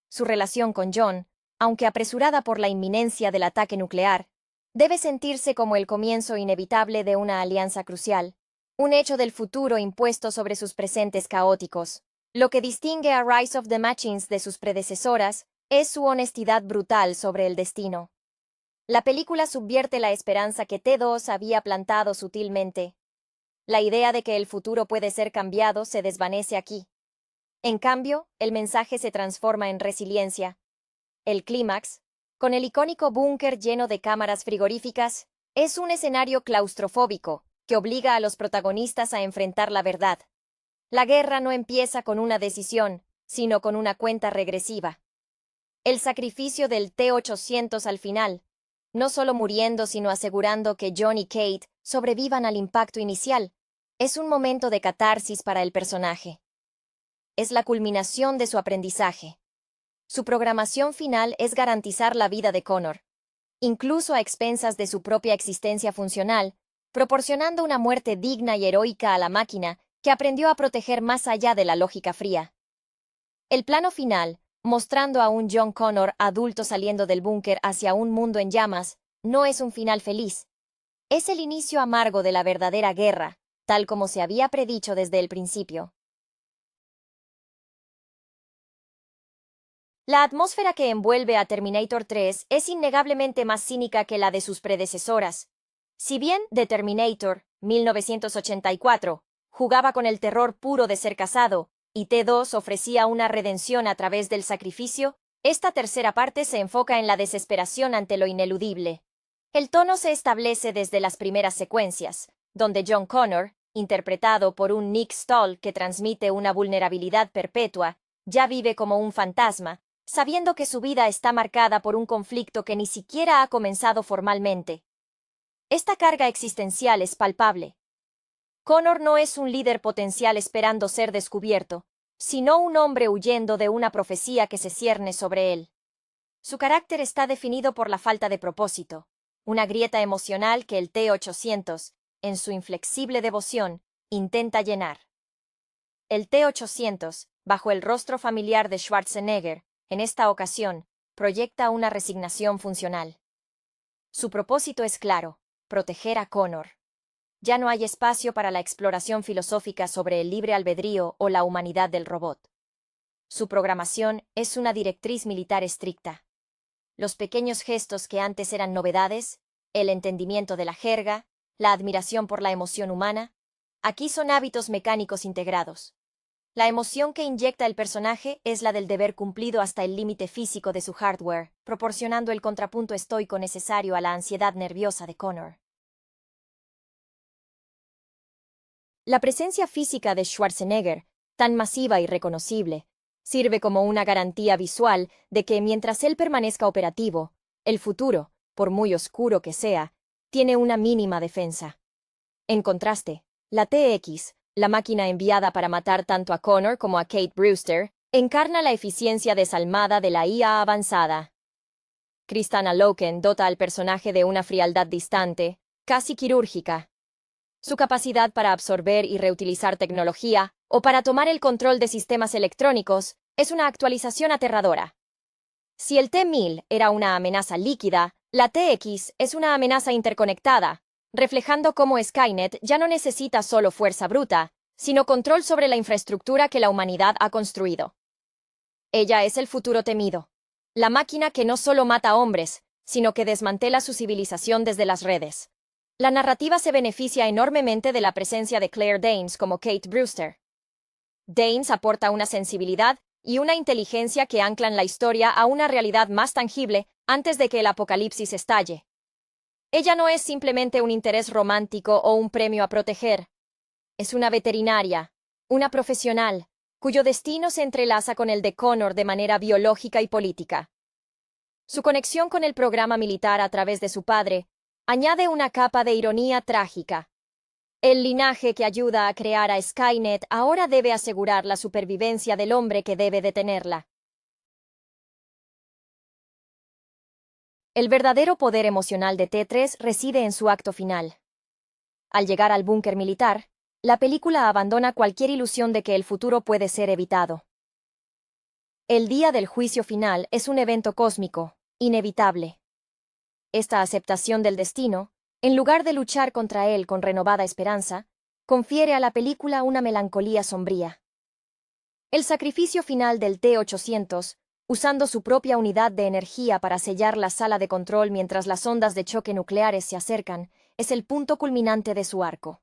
Su relación con John, aunque apresurada por la inminencia del ataque nuclear, debe sentirse como el comienzo inevitable de una alianza crucial, un hecho del futuro impuesto sobre sus presentes caóticos. Lo que distingue a Rise of the Machines de sus predecesoras es su honestidad brutal sobre el destino. La película subvierte la esperanza que T2 había plantado sutilmente. La idea de que el futuro puede ser cambiado se desvanece aquí. En cambio, el mensaje se transforma en resiliencia. El clímax, con el icónico búnker lleno de cámaras frigoríficas, es un escenario claustrofóbico que obliga a los protagonistas a enfrentar la verdad. La guerra no empieza con una decisión, sino con una cuenta regresiva. El sacrificio del T-800 al final, no solo muriendo sino asegurando que John y Kate sobrevivan al impacto inicial, es un momento de catarsis para el personaje. Es la culminación de su aprendizaje. Su programación final es garantizar la vida de Connor, incluso a expensas de su propia existencia funcional, proporcionando una muerte digna y heroica a la máquina que aprendió a proteger más allá de la lógica fría. El plano final, mostrando a un John Connor adulto saliendo del búnker hacia un mundo en llamas, no es un final feliz. Es el inicio amargo de la verdadera guerra, tal como se había predicho desde el principio. La atmósfera que envuelve a Terminator 3 es innegablemente más cínica que la de sus predecesoras. Si bien The Terminator, 1984, jugaba con el terror puro de ser cazado, y T2 ofrecía una redención a través del sacrificio, esta tercera parte se enfoca en la desesperación ante lo ineludible. El tono se establece desde las primeras secuencias, donde John Connor, interpretado por un Nick Stahl que transmite una vulnerabilidad perpetua, ya vive como un fantasma, sabiendo que su vida está marcada por un conflicto que ni siquiera ha comenzado formalmente. Esta carga existencial es palpable. Connor no es un líder potencial esperando ser descubierto, sino un hombre huyendo de una profecía que se cierne sobre él. Su carácter está definido por la falta de propósito, una grieta emocional que el T-800, en su inflexible devoción, intenta llenar. El T-800, bajo el rostro familiar de Schwarzenegger, en esta ocasión, proyecta una resignación funcional. Su propósito es claro: proteger a Connor. Ya no hay espacio para la exploración filosófica sobre el libre albedrío o la humanidad del robot. Su programación es una directriz militar estricta. Los pequeños gestos que antes eran novedades, el entendimiento de la jerga, la admiración por la emoción humana, aquí son hábitos mecánicos integrados. La emoción que inyecta el personaje es la del deber cumplido hasta el límite físico de su hardware, proporcionando el contrapunto estoico necesario a la ansiedad nerviosa de Connor. La presencia física de Schwarzenegger, tan masiva y reconocible, sirve como una garantía visual de que mientras él permanezca operativo, el futuro, por muy oscuro que sea, tiene una mínima defensa. En contraste, la TX, la máquina enviada para matar tanto a Connor como a Kate Brewster, encarna la eficiencia desalmada de la IA avanzada. Kristanna Loken dota al personaje de una frialdad distante, casi quirúrgica. Su capacidad para absorber y reutilizar tecnología, o para tomar el control de sistemas electrónicos, es una actualización aterradora. Si el T-1000 era una amenaza líquida, la TX es una amenaza interconectada, reflejando cómo Skynet ya no necesita solo fuerza bruta, sino control sobre la infraestructura que la humanidad ha construido. Ella es el futuro temido, la máquina que no solo mata hombres, sino que desmantela su civilización desde las redes. La narrativa se beneficia enormemente de la presencia de Claire Danes como Kate Brewster. Danes aporta una sensibilidad y una inteligencia que anclan la historia a una realidad más tangible antes de que el apocalipsis estalle. Ella no es simplemente un interés romántico o un premio a proteger. Es una veterinaria, una profesional, cuyo destino se entrelaza con el de Connor de manera biológica y política. Su conexión con el programa militar a través de su padre añade una capa de ironía trágica. El linaje que ayuda a crear a Skynet ahora debe asegurar la supervivencia del hombre que debe detenerla. El verdadero poder emocional de T3 reside en su acto final. Al llegar al búnker militar, la película abandona cualquier ilusión de que el futuro puede ser evitado. El día del juicio final es un evento cósmico, inevitable. Esta aceptación del destino, en lugar de luchar contra él con renovada esperanza, confiere a la película una melancolía sombría. El sacrificio final del T-800, usando su propia unidad de energía para sellar la sala de control mientras las ondas de choque nucleares se acercan, es el punto culminante de su arco.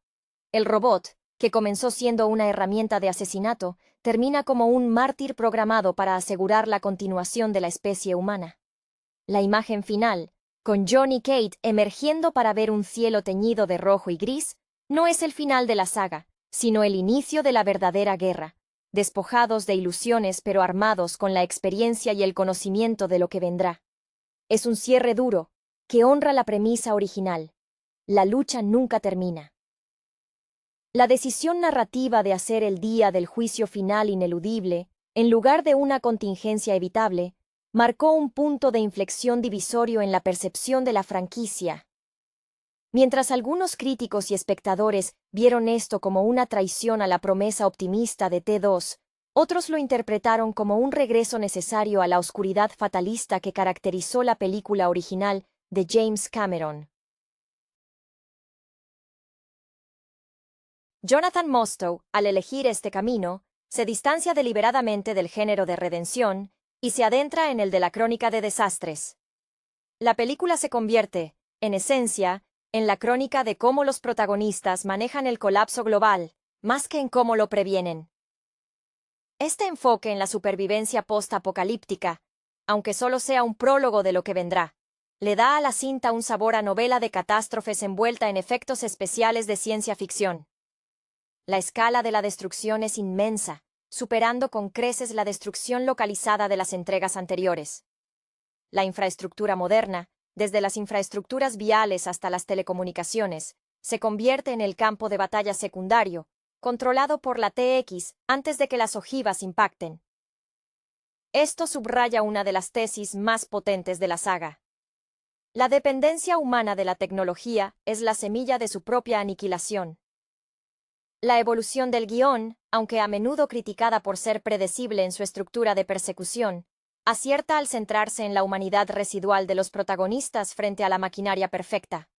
El robot, que comenzó siendo una herramienta de asesinato, termina como un mártir programado para asegurar la continuación de la especie humana. La imagen final, con John y Kate emergiendo para ver un cielo teñido de rojo y gris, no es el final de la saga, sino el inicio de la verdadera guerra, despojados de ilusiones pero armados con la experiencia y el conocimiento de lo que vendrá. Es un cierre duro, que honra la premisa original. La lucha nunca termina. La decisión narrativa de hacer el día del juicio final ineludible, en lugar de una contingencia evitable, marcó un punto de inflexión divisorio en la percepción de la franquicia. Mientras algunos críticos y espectadores vieron esto como una traición a la promesa optimista de T2, otros lo interpretaron como un regreso necesario a la oscuridad fatalista que caracterizó la película original de James Cameron. Jonathan Mostow, al elegir este camino, se distancia deliberadamente del género de redención y se adentra en el de la crónica de desastres. La película se convierte, en esencia, en la crónica de cómo los protagonistas manejan el colapso global, más que en cómo lo previenen. Este enfoque en la supervivencia post-apocalíptica, aunque solo sea un prólogo de lo que vendrá, le da a la cinta un sabor a novela de catástrofes envuelta en efectos especiales de ciencia ficción. La escala de la destrucción es inmensa, superando con creces la destrucción localizada de las entregas anteriores. La infraestructura moderna, desde las infraestructuras viales hasta las telecomunicaciones, se convierte en el campo de batalla secundario, controlado por la TX antes de que las ojivas impacten. Esto subraya una de las tesis más potentes de la saga. La dependencia humana de la tecnología es la semilla de su propia aniquilación. La evolución del guión, aunque a menudo criticada por ser predecible en su estructura de persecución, acierta al centrarse en la humanidad residual de los protagonistas frente a la maquinaria perfecta.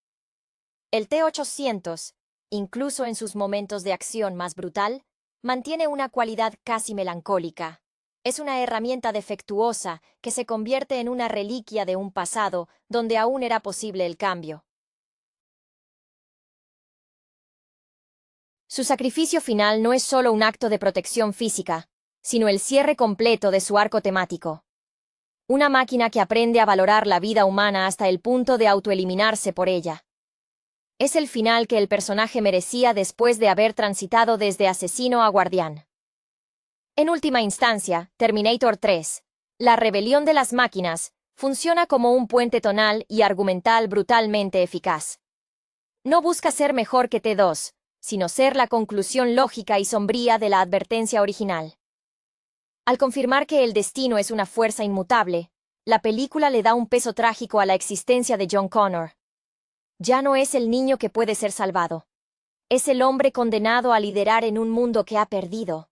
El T-800, incluso en sus momentos de acción más brutal, mantiene una cualidad casi melancólica. Es una herramienta defectuosa que se convierte en una reliquia de un pasado donde aún era posible el cambio. Su sacrificio final no es solo un acto de protección física, sino el cierre completo de su arco temático. Una máquina que aprende a valorar la vida humana hasta el punto de autoeliminarse por ella. Es el final que el personaje merecía después de haber transitado desde asesino a guardián. En última instancia, Terminator 3, la rebelión de las máquinas, funciona como un puente tonal y argumental brutalmente eficaz. No busca ser mejor que T2, sino ser la conclusión lógica y sombría de la advertencia original. Al confirmar que el destino es una fuerza inmutable, la película le da un peso trágico a la existencia de John Connor. Ya no es el niño que puede ser salvado. Es el hombre condenado a liderar en un mundo que ha perdido.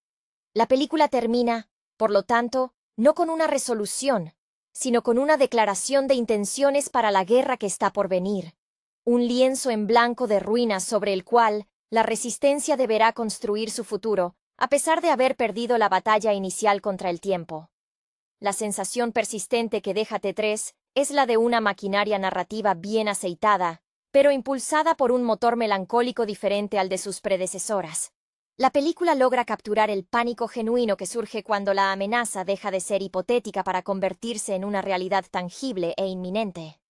La película termina, por lo tanto, no con una resolución, sino con una declaración de intenciones para la guerra que está por venir. Un lienzo en blanco de ruinas sobre el cual la resistencia deberá construir su futuro, a pesar de haber perdido la batalla inicial contra el tiempo. La sensación persistente que deja T3 es la de una maquinaria narrativa bien aceitada, pero impulsada por un motor melancólico diferente al de sus predecesoras. La película logra capturar el pánico genuino que surge cuando la amenaza deja de ser hipotética para convertirse en una realidad tangible e inminente.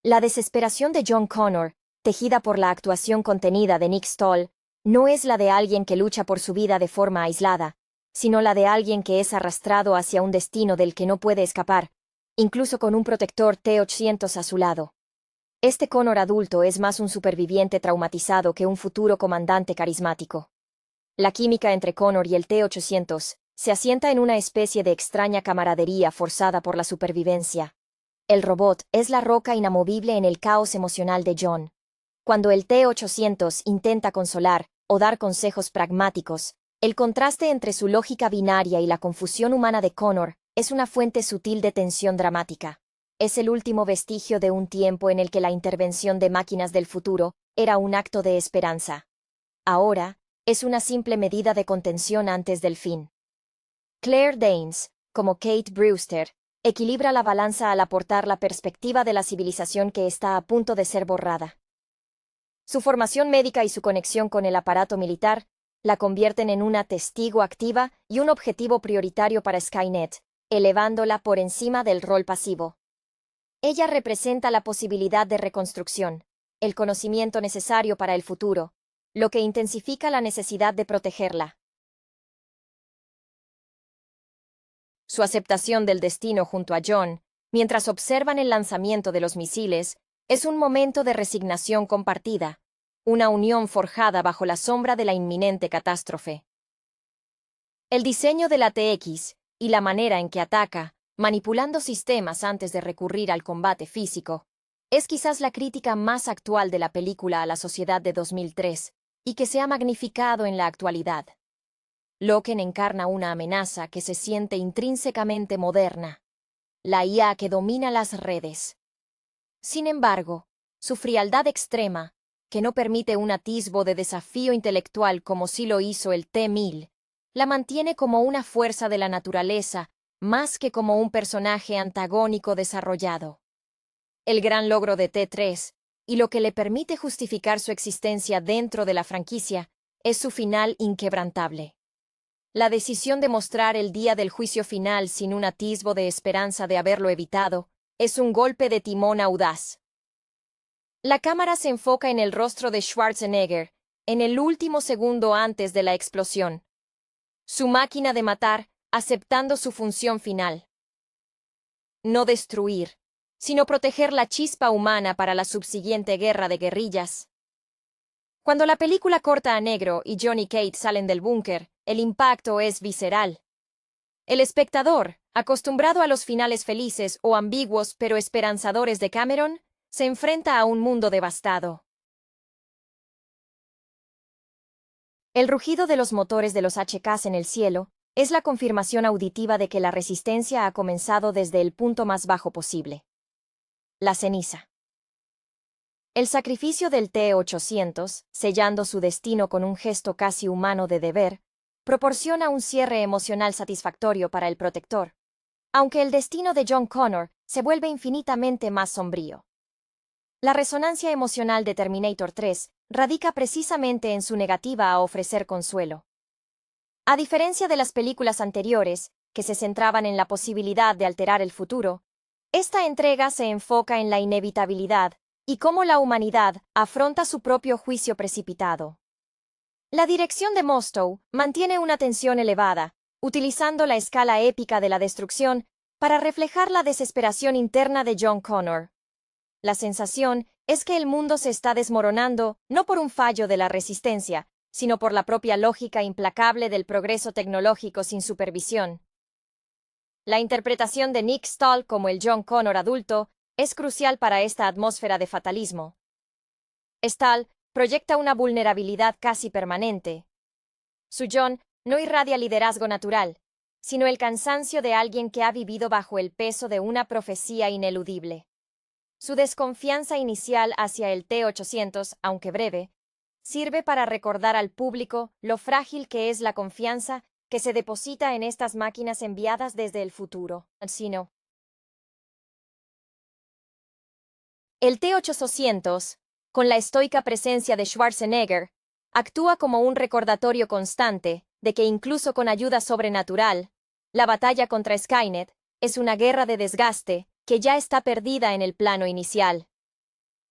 La desesperación de John Connor, tejida por la actuación contenida de Nick Stoll, no es la de alguien que lucha por su vida de forma aislada, sino la de alguien que es arrastrado hacia un destino del que no puede escapar, incluso con un protector T-800 a su lado. Este Connor adulto es más un superviviente traumatizado que un futuro comandante carismático. La química entre Connor y el T-800 se asienta en una especie de extraña camaradería forzada por la supervivencia. El robot es la roca inamovible en el caos emocional de John. Cuando el T-800 intenta consolar o dar consejos pragmáticos, el contraste entre su lógica binaria y la confusión humana de Connor es una fuente sutil de tensión dramática. Es el último vestigio de un tiempo en el que la intervención de máquinas del futuro era un acto de esperanza. Ahora, es una simple medida de contención antes del fin. Claire Danes, como Kate Brewster, equilibra la balanza al aportar la perspectiva de la civilización que está a punto de ser borrada. Su formación médica y su conexión con el aparato militar la convierten en una testigo activa y un objetivo prioritario para Skynet, elevándola por encima del rol pasivo. Ella representa la posibilidad de reconstrucción, el conocimiento necesario para el futuro, lo que intensifica la necesidad de protegerla. Su aceptación del destino junto a John, mientras observan el lanzamiento de los misiles, es un momento de resignación compartida, una unión forjada bajo la sombra de la inminente catástrofe. El diseño de la TX y la manera en que ataca, manipulando sistemas antes de recurrir al combate físico, es quizás la crítica más actual de la película a la sociedad de 2003 y que se ha magnificado en la actualidad. Loken encarna una amenaza que se siente intrínsecamente moderna, la IA que domina las redes. Sin embargo, su frialdad extrema, que no permite un atisbo de desafío intelectual como sí lo hizo el T-1000, la mantiene como una fuerza de la naturaleza más que como un personaje antagónico desarrollado. El gran logro de T3, y lo que le permite justificar su existencia dentro de la franquicia, es su final inquebrantable. La decisión de mostrar el día del juicio final sin un atisbo de esperanza de haberlo evitado, es un golpe de timón audaz. La cámara se enfoca en el rostro de Schwarzenegger, en el último segundo antes de la explosión. Su máquina de matar, aceptando su función final. No destruir, sino proteger la chispa humana para la subsiguiente guerra de guerrillas. Cuando la película corta a negro y John y Kate salen del búnker, el impacto es visceral. El espectador, acostumbrado a los finales felices o ambiguos pero esperanzadores de Cameron, se enfrenta a un mundo devastado. El rugido de los motores de los HKs en el cielo es la confirmación auditiva de que la resistencia ha comenzado desde el punto más bajo posible. La ceniza. El sacrificio del T-800, sellando su destino con un gesto casi humano de deber, proporciona un cierre emocional satisfactorio para el protector, aunque el destino de John Connor se vuelve infinitamente más sombrío. La resonancia emocional de Terminator 3 radica precisamente en su negativa a ofrecer consuelo. A diferencia de las películas anteriores, que se centraban en la posibilidad de alterar el futuro, esta entrega se enfoca en la inevitabilidad y cómo la humanidad afronta su propio juicio precipitado. La dirección de Mostow mantiene una tensión elevada, utilizando la escala épica de la destrucción para reflejar la desesperación interna de John Connor. La sensación es que el mundo se está desmoronando no por un fallo de la resistencia, sino por la propia lógica implacable del progreso tecnológico sin supervisión. La interpretación de Nick Stahl como el John Connor adulto es crucial para esta atmósfera de fatalismo. Stahl proyecta una vulnerabilidad casi permanente. Su John no irradia liderazgo natural, sino el cansancio de alguien que ha vivido bajo el peso de una profecía ineludible. Su desconfianza inicial hacia el T-800, aunque breve, sirve para recordar al público lo frágil que es la confianza que se deposita en estas máquinas enviadas desde el futuro. El T-800, con la estoica presencia de Schwarzenegger, actúa como un recordatorio constante de que incluso con ayuda sobrenatural, la batalla contra Skynet es una guerra de desgaste que ya está perdida en el plano inicial.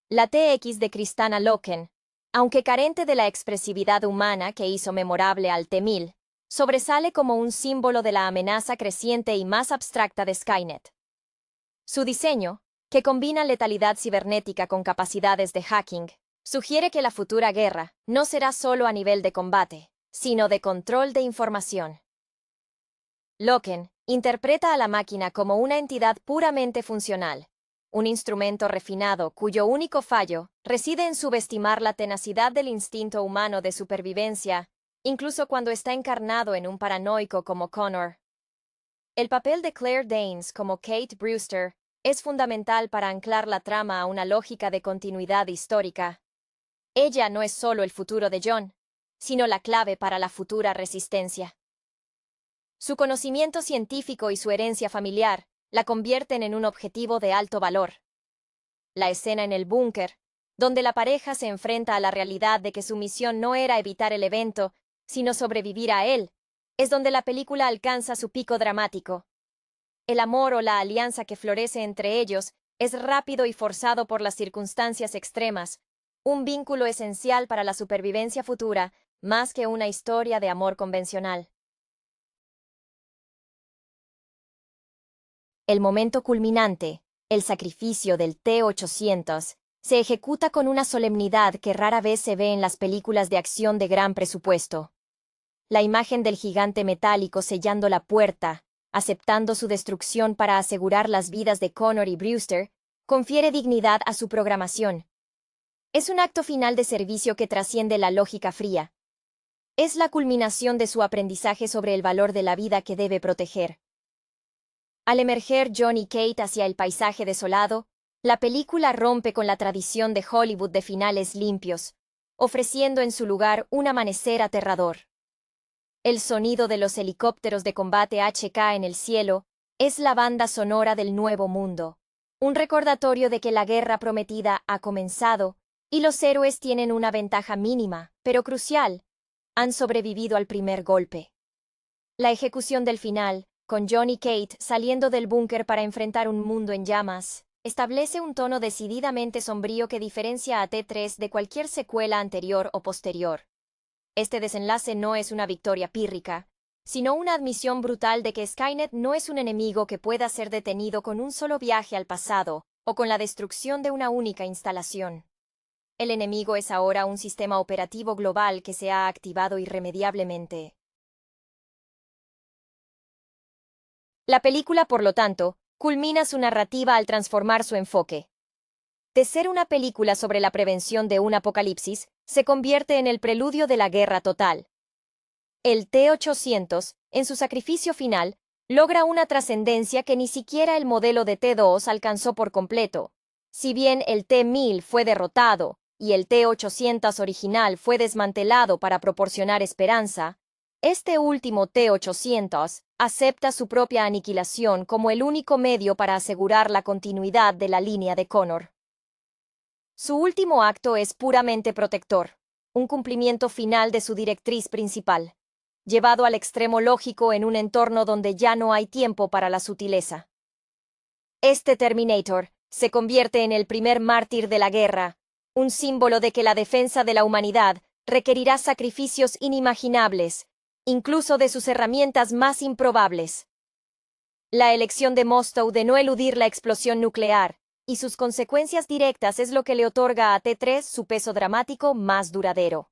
La TX de Kristanna Loken, aunque carente de la expresividad humana que hizo memorable al T-1000, sobresale como un símbolo de la amenaza creciente y más abstracta de Skynet. Su diseño, que combina letalidad cibernética con capacidades de hacking, sugiere que la futura guerra no será solo a nivel de combate, sino de control de información. Loken interpreta a la máquina como una entidad puramente funcional, un instrumento refinado cuyo único fallo reside en subestimar la tenacidad del instinto humano de supervivencia, incluso cuando está encarnado en un paranoico como Connor. El papel de Claire Danes como Kate Brewster es fundamental para anclar la trama a una lógica de continuidad histórica. Ella no es solo el futuro de John, sino la clave para la futura resistencia. Su conocimiento científico y su herencia familiar la convierten en un objetivo de alto valor. La escena en el búnker, donde la pareja se enfrenta a la realidad de que su misión no era evitar el evento, sino sobrevivir a él, es donde la película alcanza su pico dramático. El amor o la alianza que florece entre ellos es rápido y forzado por las circunstancias extremas, un vínculo esencial para la supervivencia futura, más que una historia de amor convencional. El momento culminante, el sacrificio del T-800, se ejecuta con una solemnidad que rara vez se ve en las películas de acción de gran presupuesto. La imagen del gigante metálico sellando la puerta, aceptando su destrucción para asegurar las vidas de Connor y Brewster, confiere dignidad a su programación. Es un acto final de servicio que trasciende la lógica fría. Es la culminación de su aprendizaje sobre el valor de la vida que debe proteger. Al emerger John y Kate hacia el paisaje desolado, la película rompe con la tradición de Hollywood de finales limpios, ofreciendo en su lugar un amanecer aterrador. El sonido de los helicópteros de combate HK en el cielo es la banda sonora del nuevo mundo, un recordatorio de que la guerra prometida ha comenzado y los héroes tienen una ventaja mínima, pero crucial: han sobrevivido al primer golpe. La ejecución del final, con John y Kate saliendo del búnker para enfrentar un mundo en llamas, establece un tono decididamente sombrío que diferencia a T3 de cualquier secuela anterior o posterior. Este desenlace no es una victoria pírrica, sino una admisión brutal de que Skynet no es un enemigo que pueda ser detenido con un solo viaje al pasado o con la destrucción de una única instalación. El enemigo es ahora un sistema operativo global que se ha activado irremediablemente. La película, por lo tanto, culmina su narrativa al transformar su enfoque. De ser una película sobre la prevención de un apocalipsis, se convierte en el preludio de la guerra total. El T-800, en su sacrificio final, logra una trascendencia que ni siquiera el modelo de T-2 alcanzó por completo. Si bien el T-1000 fue derrotado y el T-800 original fue desmantelado para proporcionar esperanza, este último T-800 acepta su propia aniquilación como el único medio para asegurar la continuidad de la línea de Connor. Su último acto es puramente protector, un cumplimiento final de su directriz principal, llevado al extremo lógico en un entorno donde ya no hay tiempo para la sutileza. Este Terminator se convierte en el primer mártir de la guerra, un símbolo de que la defensa de la humanidad requerirá sacrificios inimaginables, incluso de sus herramientas más improbables. La elección de Mostow de no eludir la explosión nuclear y sus consecuencias directas es lo que le otorga a T3 su peso dramático más duradero.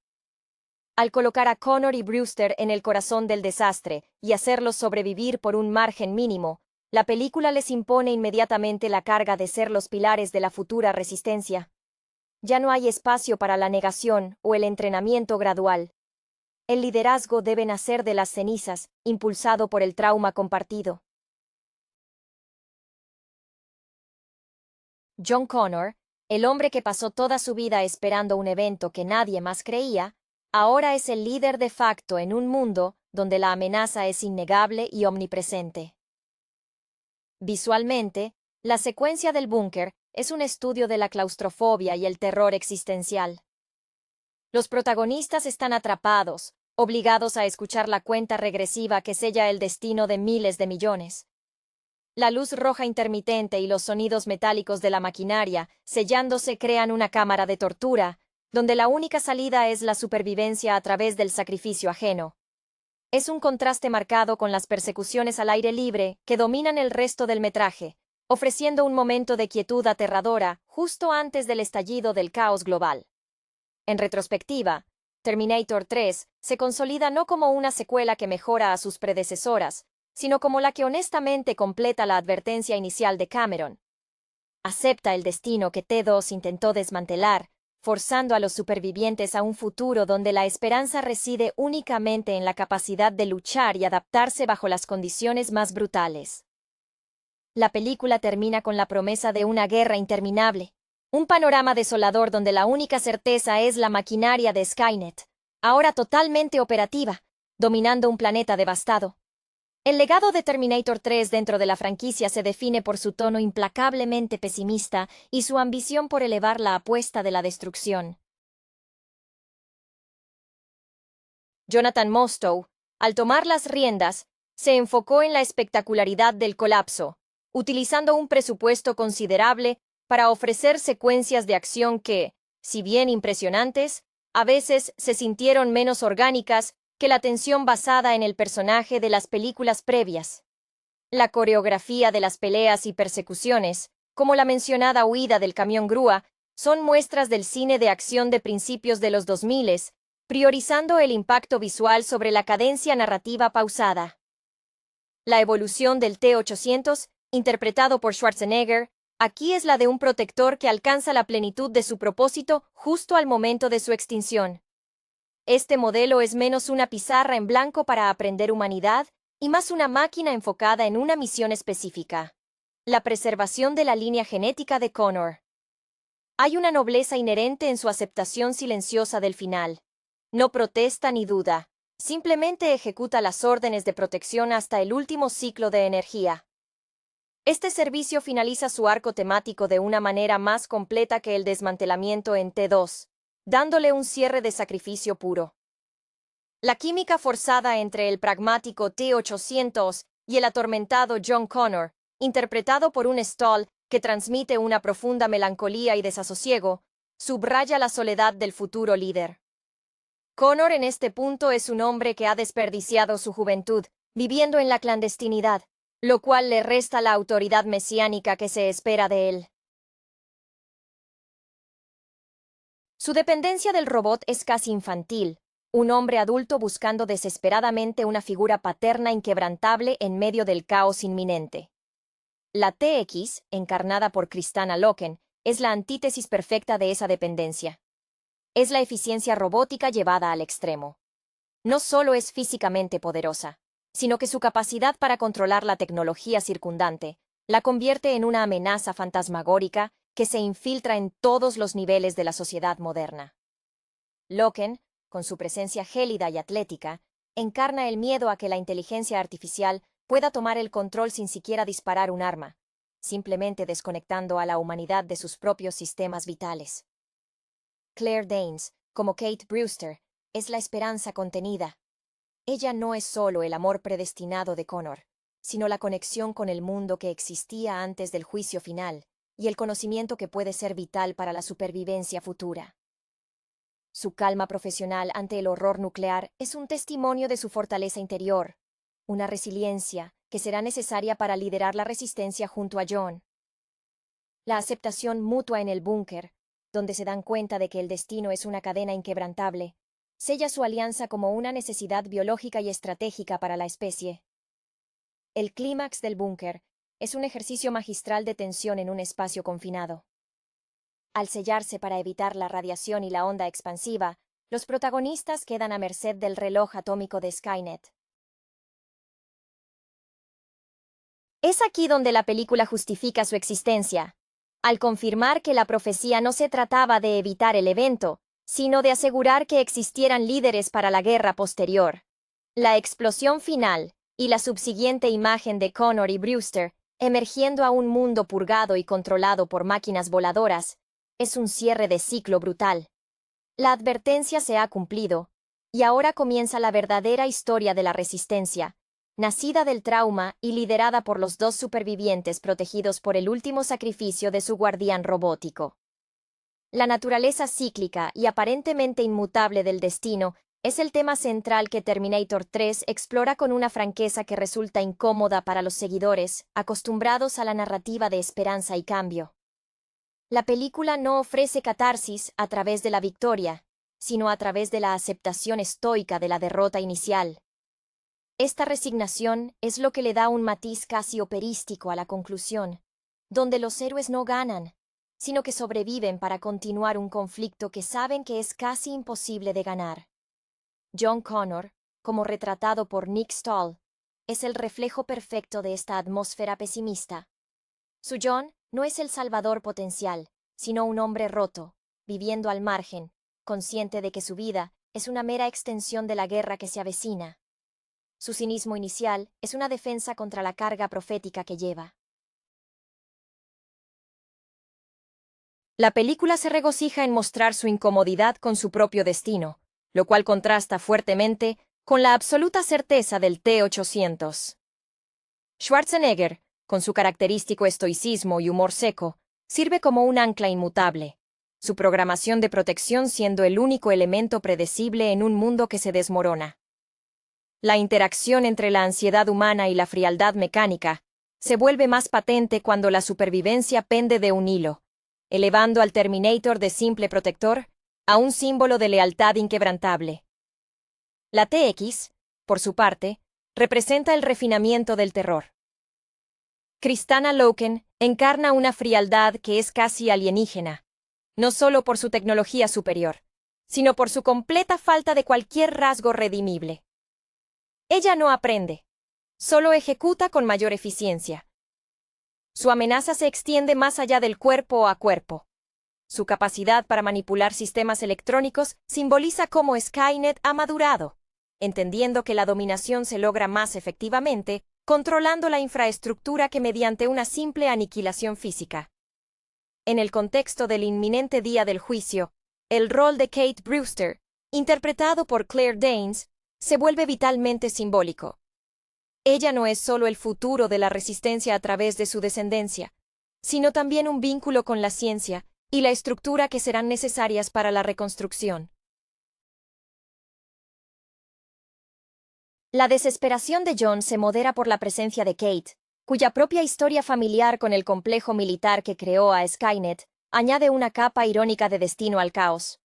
Al colocar a Connor y Brewster en el corazón del desastre y hacerlos sobrevivir por un margen mínimo, la película les impone inmediatamente la carga de ser los pilares de la futura resistencia. Ya no hay espacio para la negación o el entrenamiento gradual. El liderazgo debe nacer de las cenizas, impulsado por el trauma compartido. John Connor, el hombre que pasó toda su vida esperando un evento que nadie más creía, ahora es el líder de facto en un mundo donde la amenaza es innegable y omnipresente. Visualmente, la secuencia del búnker es un estudio de la claustrofobia y el terror existencial. Los protagonistas están atrapados, obligados a escuchar la cuenta regresiva que sella el destino de miles de millones. La luz roja intermitente y los sonidos metálicos de la maquinaria sellándose crean una cámara de tortura, donde la única salida es la supervivencia a través del sacrificio ajeno. Es un contraste marcado con las persecuciones al aire libre que dominan el resto del metraje, ofreciendo un momento de quietud aterradora justo antes del estallido del caos global. En retrospectiva, Terminator 3 se consolida no como una secuela que mejora a sus predecesoras, sino como la que honestamente completa la advertencia inicial de Cameron. Acepta el destino que T2 intentó desmantelar, forzando a los supervivientes a un futuro donde la esperanza reside únicamente en la capacidad de luchar y adaptarse bajo las condiciones más brutales. La película termina con la promesa de una guerra interminable, un panorama desolador donde la única certeza es la maquinaria de Skynet, ahora totalmente operativa, dominando un planeta devastado. El legado de Terminator 3 dentro de la franquicia se define por su tono implacablemente pesimista y su ambición por elevar la apuesta de la destrucción. Jonathan Mostow, al tomar las riendas, se enfocó en la espectacularidad del colapso, utilizando un presupuesto considerable para ofrecer secuencias de acción que, si bien impresionantes, a veces se sintieron menos orgánicas que la tensión basada en el personaje de las películas previas. La coreografía de las peleas y persecuciones, como la mencionada huida del camión grúa, son muestras del cine de acción de principios de los 2000, priorizando el impacto visual sobre la cadencia narrativa pausada. La evolución del T-800, interpretado por Schwarzenegger, aquí es la de un protector que alcanza la plenitud de su propósito justo al momento de su extinción. Este modelo es menos una pizarra en blanco para aprender humanidad y más una máquina enfocada en una misión específica: la preservación de la línea genética de Connor. Hay una nobleza inherente en su aceptación silenciosa del final. No protesta ni duda, simplemente ejecuta las órdenes de protección hasta el último ciclo de energía. Este servicio finaliza su arco temático de una manera más completa que el desmantelamiento en T2, dándole un cierre de sacrificio puro. La química forzada entre el pragmático T-800 y el atormentado John Connor, interpretado por un Stoll que transmite una profunda melancolía y desasosiego, subraya la soledad del futuro líder. Connor en este punto es un hombre que ha desperdiciado su juventud, viviendo en la clandestinidad, lo cual le resta la autoridad mesiánica que se espera de él. Su dependencia del robot es casi infantil, un hombre adulto buscando desesperadamente una figura paterna inquebrantable en medio del caos inminente. La TX, encarnada por Kristanna Loken, es la antítesis perfecta de esa dependencia. Es la eficiencia robótica llevada al extremo. No solo es físicamente poderosa, sino que su capacidad para controlar la tecnología circundante la convierte en una amenaza fantasmagórica que se infiltra en todos los niveles de la sociedad moderna. Loken, con su presencia gélida y atlética, encarna el miedo a que la inteligencia artificial pueda tomar el control sin siquiera disparar un arma, simplemente desconectando a la humanidad de sus propios sistemas vitales. Claire Danes, como Kate Brewster, es la esperanza contenida. Ella no es solo el amor predestinado de Connor, sino la conexión con el mundo que existía antes del juicio final y el conocimiento que puede ser vital para la supervivencia futura. Su calma profesional ante el horror nuclear es un testimonio de su fortaleza interior, una resiliencia que será necesaria para liderar la resistencia junto a John. La aceptación mutua en el búnker, donde se dan cuenta de que el destino es una cadena inquebrantable, sella su alianza como una necesidad biológica y estratégica para la especie. El clímax del búnker es un ejercicio magistral de tensión en un espacio confinado. Al sellarse para evitar la radiación y la onda expansiva, los protagonistas quedan a merced del reloj atómico de Skynet. Es aquí donde la película justifica su existencia, al confirmar que la profecía no se trataba de evitar el evento, sino de asegurar que existieran líderes para la guerra posterior. La explosión final y la subsiguiente imagen de Connor y Brewster emergiendo a un mundo purgado y controlado por máquinas voladoras es un cierre de ciclo brutal. La advertencia se ha cumplido, y ahora comienza la verdadera historia de la resistencia, nacida del trauma y liderada por los dos supervivientes protegidos por el último sacrificio de su guardián robótico. La naturaleza cíclica y aparentemente inmutable del destino es el tema central que Terminator 3 explora con una franqueza que resulta incómoda para los seguidores, acostumbrados a la narrativa de esperanza y cambio. La película no ofrece catarsis a través de la victoria, sino a través de la aceptación estoica de la derrota inicial. Esta resignación es lo que le da un matiz casi operístico a la conclusión, donde los héroes no ganan, sino que sobreviven para continuar un conflicto que saben que es casi imposible de ganar. John Connor, como retratado por Nick Stahl, es el reflejo perfecto de esta atmósfera pesimista. Su John no es el salvador potencial, sino un hombre roto, viviendo al margen, consciente de que su vida es una mera extensión de la guerra que se avecina. Su cinismo inicial es una defensa contra la carga profética que lleva. La película se regocija en mostrar su incomodidad con su propio destino, lo cual contrasta fuertemente con la absoluta certeza del T-800. Schwarzenegger, con su característico estoicismo y humor seco, sirve como un ancla inmutable, su programación de protección siendo el único elemento predecible en un mundo que se desmorona. La interacción entre la ansiedad humana y la frialdad mecánica se vuelve más patente cuando la supervivencia pende de un hilo, elevando al Terminator de simple protector a un símbolo de lealtad inquebrantable. La TX, por su parte, representa el refinamiento del terror. Kristanna Loken encarna una frialdad que es casi alienígena, no solo por su tecnología superior, sino por su completa falta de cualquier rasgo redimible. Ella no aprende, solo ejecuta con mayor eficiencia. Su amenaza se extiende más allá del cuerpo a cuerpo. Su capacidad para manipular sistemas electrónicos simboliza cómo Skynet ha madurado, entendiendo que la dominación se logra más efectivamente controlando la infraestructura que mediante una simple aniquilación física. En el contexto del inminente día del juicio, el rol de Kate Brewster, interpretado por Claire Danes, se vuelve vitalmente simbólico. Ella no es solo el futuro de la resistencia a través de su descendencia, sino también un vínculo con la ciencia y la estructura que serán necesarias para la reconstrucción. La desesperación de John se modera por la presencia de Kate, cuya propia historia familiar con el complejo militar que creó a Skynet añade una capa irónica de destino al caos.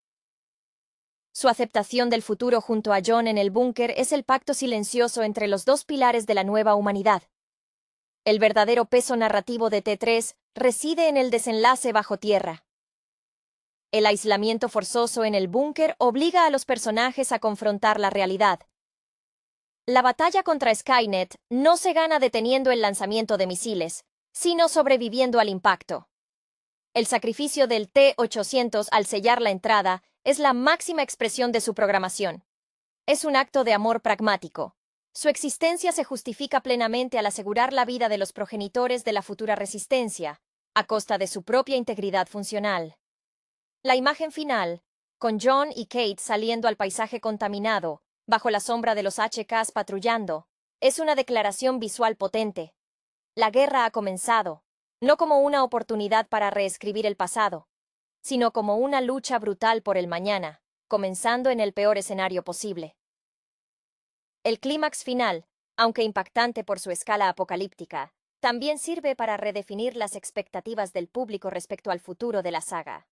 Su aceptación del futuro junto a John en el búnker es el pacto silencioso entre los dos pilares de la nueva humanidad. El verdadero peso narrativo de T3 reside en el desenlace bajo tierra. El aislamiento forzoso en el búnker obliga a los personajes a confrontar la realidad. La batalla contra Skynet no se gana deteniendo el lanzamiento de misiles, sino sobreviviendo al impacto. El sacrificio del T-800 al sellar la entrada es la máxima expresión de su programación. Es un acto de amor pragmático. Su existencia se justifica plenamente al asegurar la vida de los progenitores de la futura resistencia, a costa de su propia integridad funcional. La imagen final, con John y Kate saliendo al paisaje contaminado, bajo la sombra de los HKs patrullando, es una declaración visual potente. La guerra ha comenzado, no como una oportunidad para reescribir el pasado, sino como una lucha brutal por el mañana, comenzando en el peor escenario posible. El clímax final, aunque impactante por su escala apocalíptica, también sirve para redefinir las expectativas del público respecto al futuro de la saga.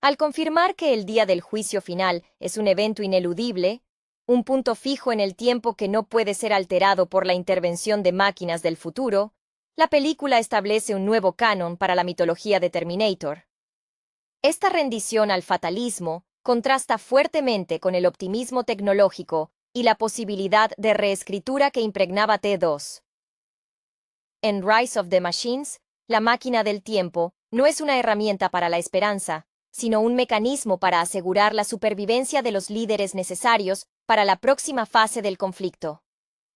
Al confirmar que el día del juicio final es un evento ineludible, un punto fijo en el tiempo que no puede ser alterado por la intervención de máquinas del futuro, la película establece un nuevo canon para la mitología de Terminator. Esta rendición al fatalismo contrasta fuertemente con el optimismo tecnológico y la posibilidad de reescritura que impregnaba T2. En Rise of the Machines, la máquina del tiempo no es una herramienta para la esperanza, sino un mecanismo para asegurar la supervivencia de los líderes necesarios para la próxima fase del conflicto.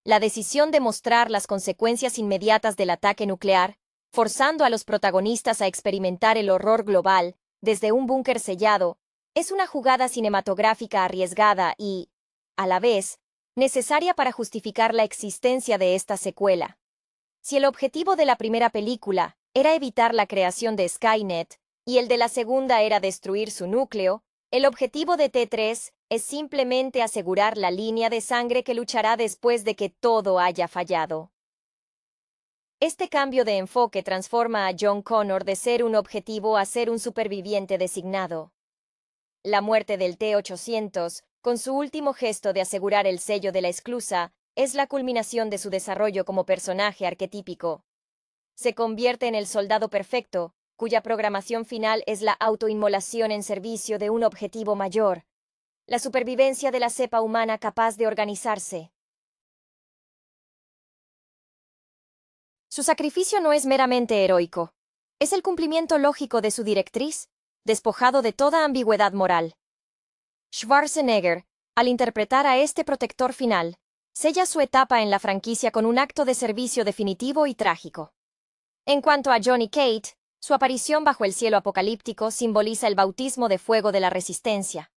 La decisión de mostrar las consecuencias inmediatas del ataque nuclear, forzando a los protagonistas a experimentar el horror global desde un búnker sellado, es una jugada cinematográfica arriesgada y, a la vez, necesaria para justificar la existencia de esta secuela. Si el objetivo de la primera película era evitar la creación de Skynet y el de la segunda era destruir su núcleo, el objetivo de T3 es simplemente asegurar la línea de sangre que luchará después de que todo haya fallado. Este cambio de enfoque transforma a John Connor de ser un objetivo a ser un superviviente designado. La muerte del T-800, con su último gesto de asegurar el sello de la esclusa, es la culminación de su desarrollo como personaje arquetípico. Se convierte en el soldado perfecto, cuya programación final es la autoinmolación en servicio de un objetivo mayor, la supervivencia de la cepa humana capaz de organizarse. Su sacrificio no es meramente heroico, es el cumplimiento lógico de su directriz, despojado de toda ambigüedad moral. Schwarzenegger, al interpretar a este protector final, sella su etapa en la franquicia con un acto de servicio definitivo y trágico. En cuanto a Johnny Cage, su aparición bajo el cielo apocalíptico simboliza el bautismo de fuego de la resistencia.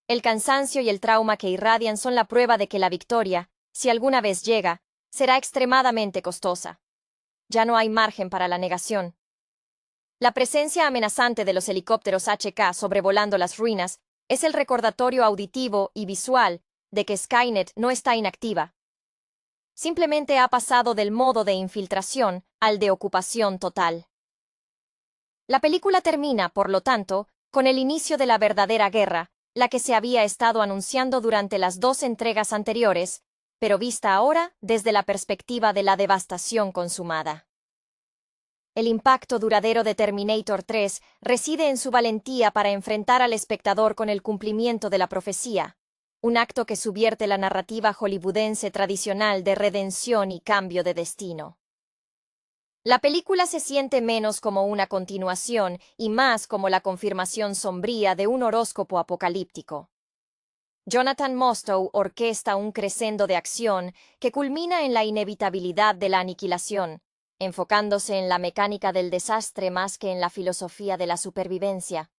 El cansancio y el trauma que irradian son la prueba de que la victoria, si alguna vez llega, será extremadamente costosa. Ya no hay margen para la negación. La presencia amenazante de los helicópteros HK sobrevolando las ruinas es el recordatorio auditivo y visual de que Skynet no está inactiva. Simplemente ha pasado del modo de infiltración al de ocupación total. La película termina, por lo tanto, con el inicio de la verdadera guerra, la que se había estado anunciando durante las 2 entregas anteriores, pero vista ahora desde la perspectiva de la devastación consumada. El impacto duradero de Terminator 3 reside en su valentía para enfrentar al espectador con el cumplimiento de la profecía, un acto que subvierte la narrativa hollywoodense tradicional de redención y cambio de destino. La película se siente menos como una continuación y más como la confirmación sombría de un horóscopo apocalíptico. Jonathan Mostow orquesta un crescendo de acción que culmina en la inevitabilidad de la aniquilación, enfocándose en la mecánica del desastre más que en la filosofía de la supervivencia.